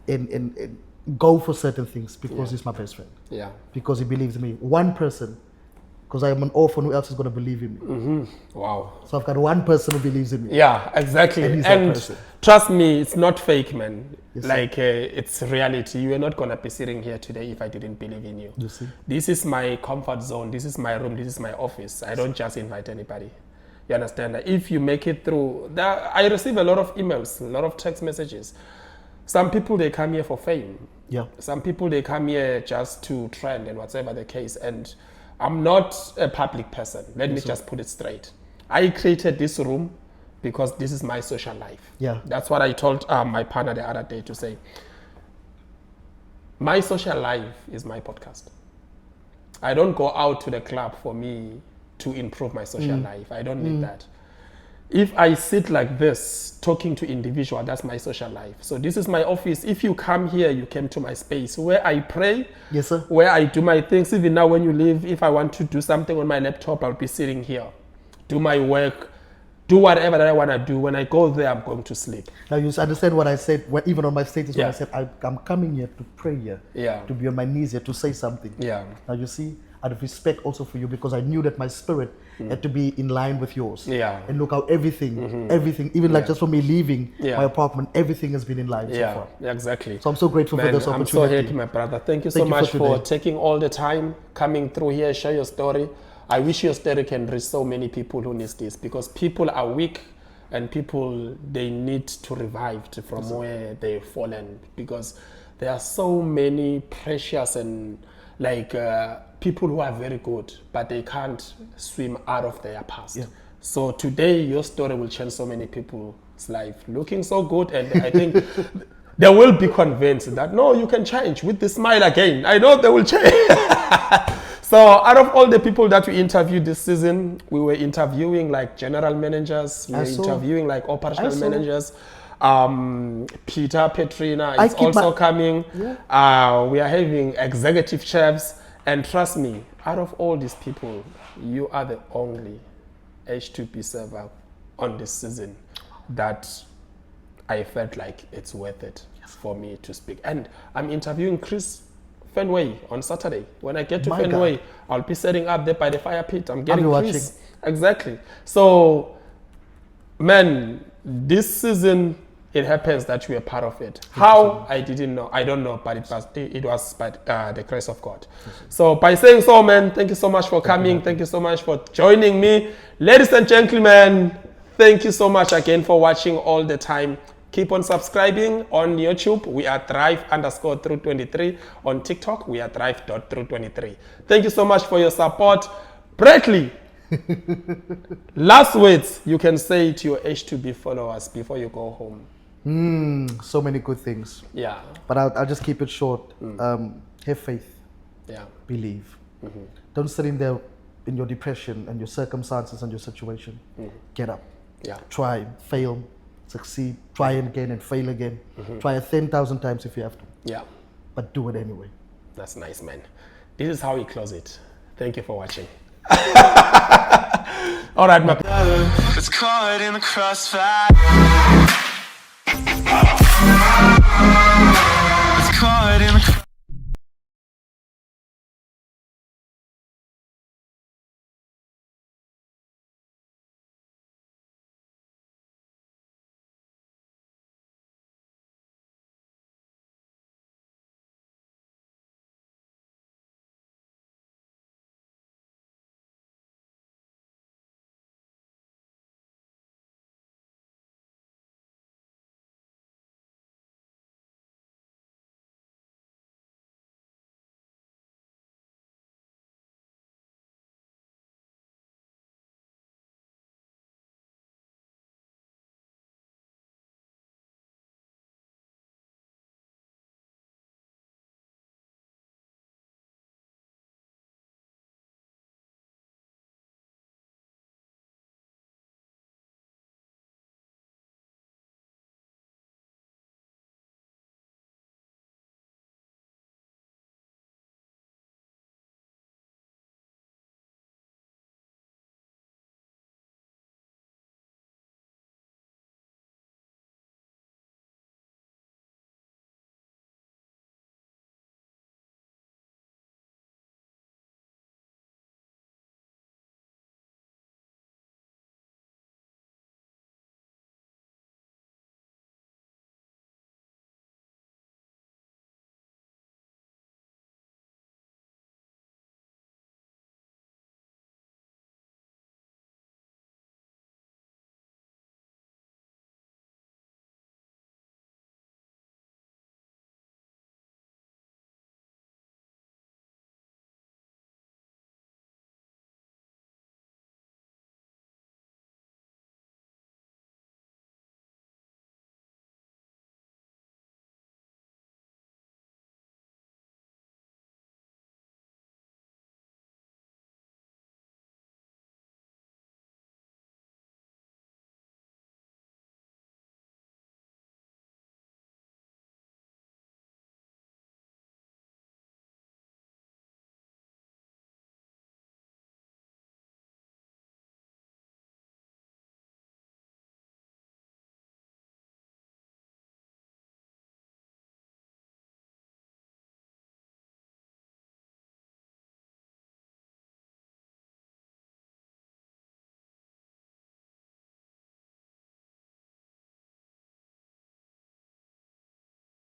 and go for certain things because he's my best friend. Yeah. Because he believes in me. One person, because I'm an orphan, who else is going to believe in me? Wow. So I've got one person who believes in me. Yeah, exactly. And he's that person. Trust me, it's not fake, man. Yes, Like it's reality. You are not gonna be sitting here today if I didn't believe in you. You see? This is my comfort zone. This is my room. This is my office. I don't just invite anybody. You understand? If you make it through, I receive a lot of emails, a lot of text messages. Some people they come here for fame. Yeah. Some people they come here just to trend and whatever the case. And I'm not a public person. Let me just put it straight. I created this room because this is my social life. Yeah. That's what I told my partner the other day to say. My social life is my podcast. I don't go out to the club for me to improve my social life. I don't need that. If I sit like this, talking to individual, that's my social life. So this is my office. If you come here, you came to my space where I pray, Yes, sir. where I do my things. Even now when you leave, if I want to do something on my laptop, I'll be sitting here, do my work, do whatever that I want to do. When I go there, I'm going to sleep. Now you understand what I said, even on my status when Yeah. I said I'm coming here to pray here, Yeah. to be on my knees here, to say something. Yeah. Now you see, out of respect also for you, because I knew that my spirit had to be in line with yours. Yeah. And look how everything, even like just for me leaving Yeah. my apartment, everything has been in line so Yeah, far. exactly. So I'm so grateful for Man, this I'm so opportunity. happy, my brother. Thank you so Thank you for much for today. taking all the time, coming through here, share your story. I wish your story can reach so many people who need this, because people are weak and people, they need to revive from where they've fallen, because there are so many precious and people who are very good, but they can't swim out of their past. Yeah. So today, your story will change so many people's life. Looking so good, and I think they will be convinced that no, you can change with the smile again. I know they will change. So out of all the people that we interviewed this season, we were interviewing like general managers, we were interviewing like operational managers. Peter Petrina is also coming. Yeah. We are having executive chefs, and trust me, out of all these people, you are the only H2P server on this season that I felt like it's worth it for me to speak. And I'm interviewing Chris Fenway on Saturday. When I get to Fenway, I'll be setting up there by the fire pit. I'm getting Chris. Exactly. So, man, this season, it happens that we are part of it. How? I didn't know. I don't know, but it was by the grace of God. So by saying so, man, thank you so much for coming. Thank you so much for joining me. Ladies and gentlemen, thank you so much again for watching all the time. Keep on subscribing on YouTube. We are Thrive_through23. On TikTok, we are Thrive.through23. Thank you so much for your support. Bradley, last words you can say to your H2B followers before you go home. So many good things. Yeah. But I'll just keep it short. Have faith. Yeah. Believe. Don't sit in there in your depression and your circumstances and your situation. Get up. Yeah. Try, fail, succeed, try again and fail again. Try it 10,000 times if you have to. Yeah. But do it anyway. That's nice, man. This is how we close it. Thank you for watching. All right, my it's caught in the crossfire.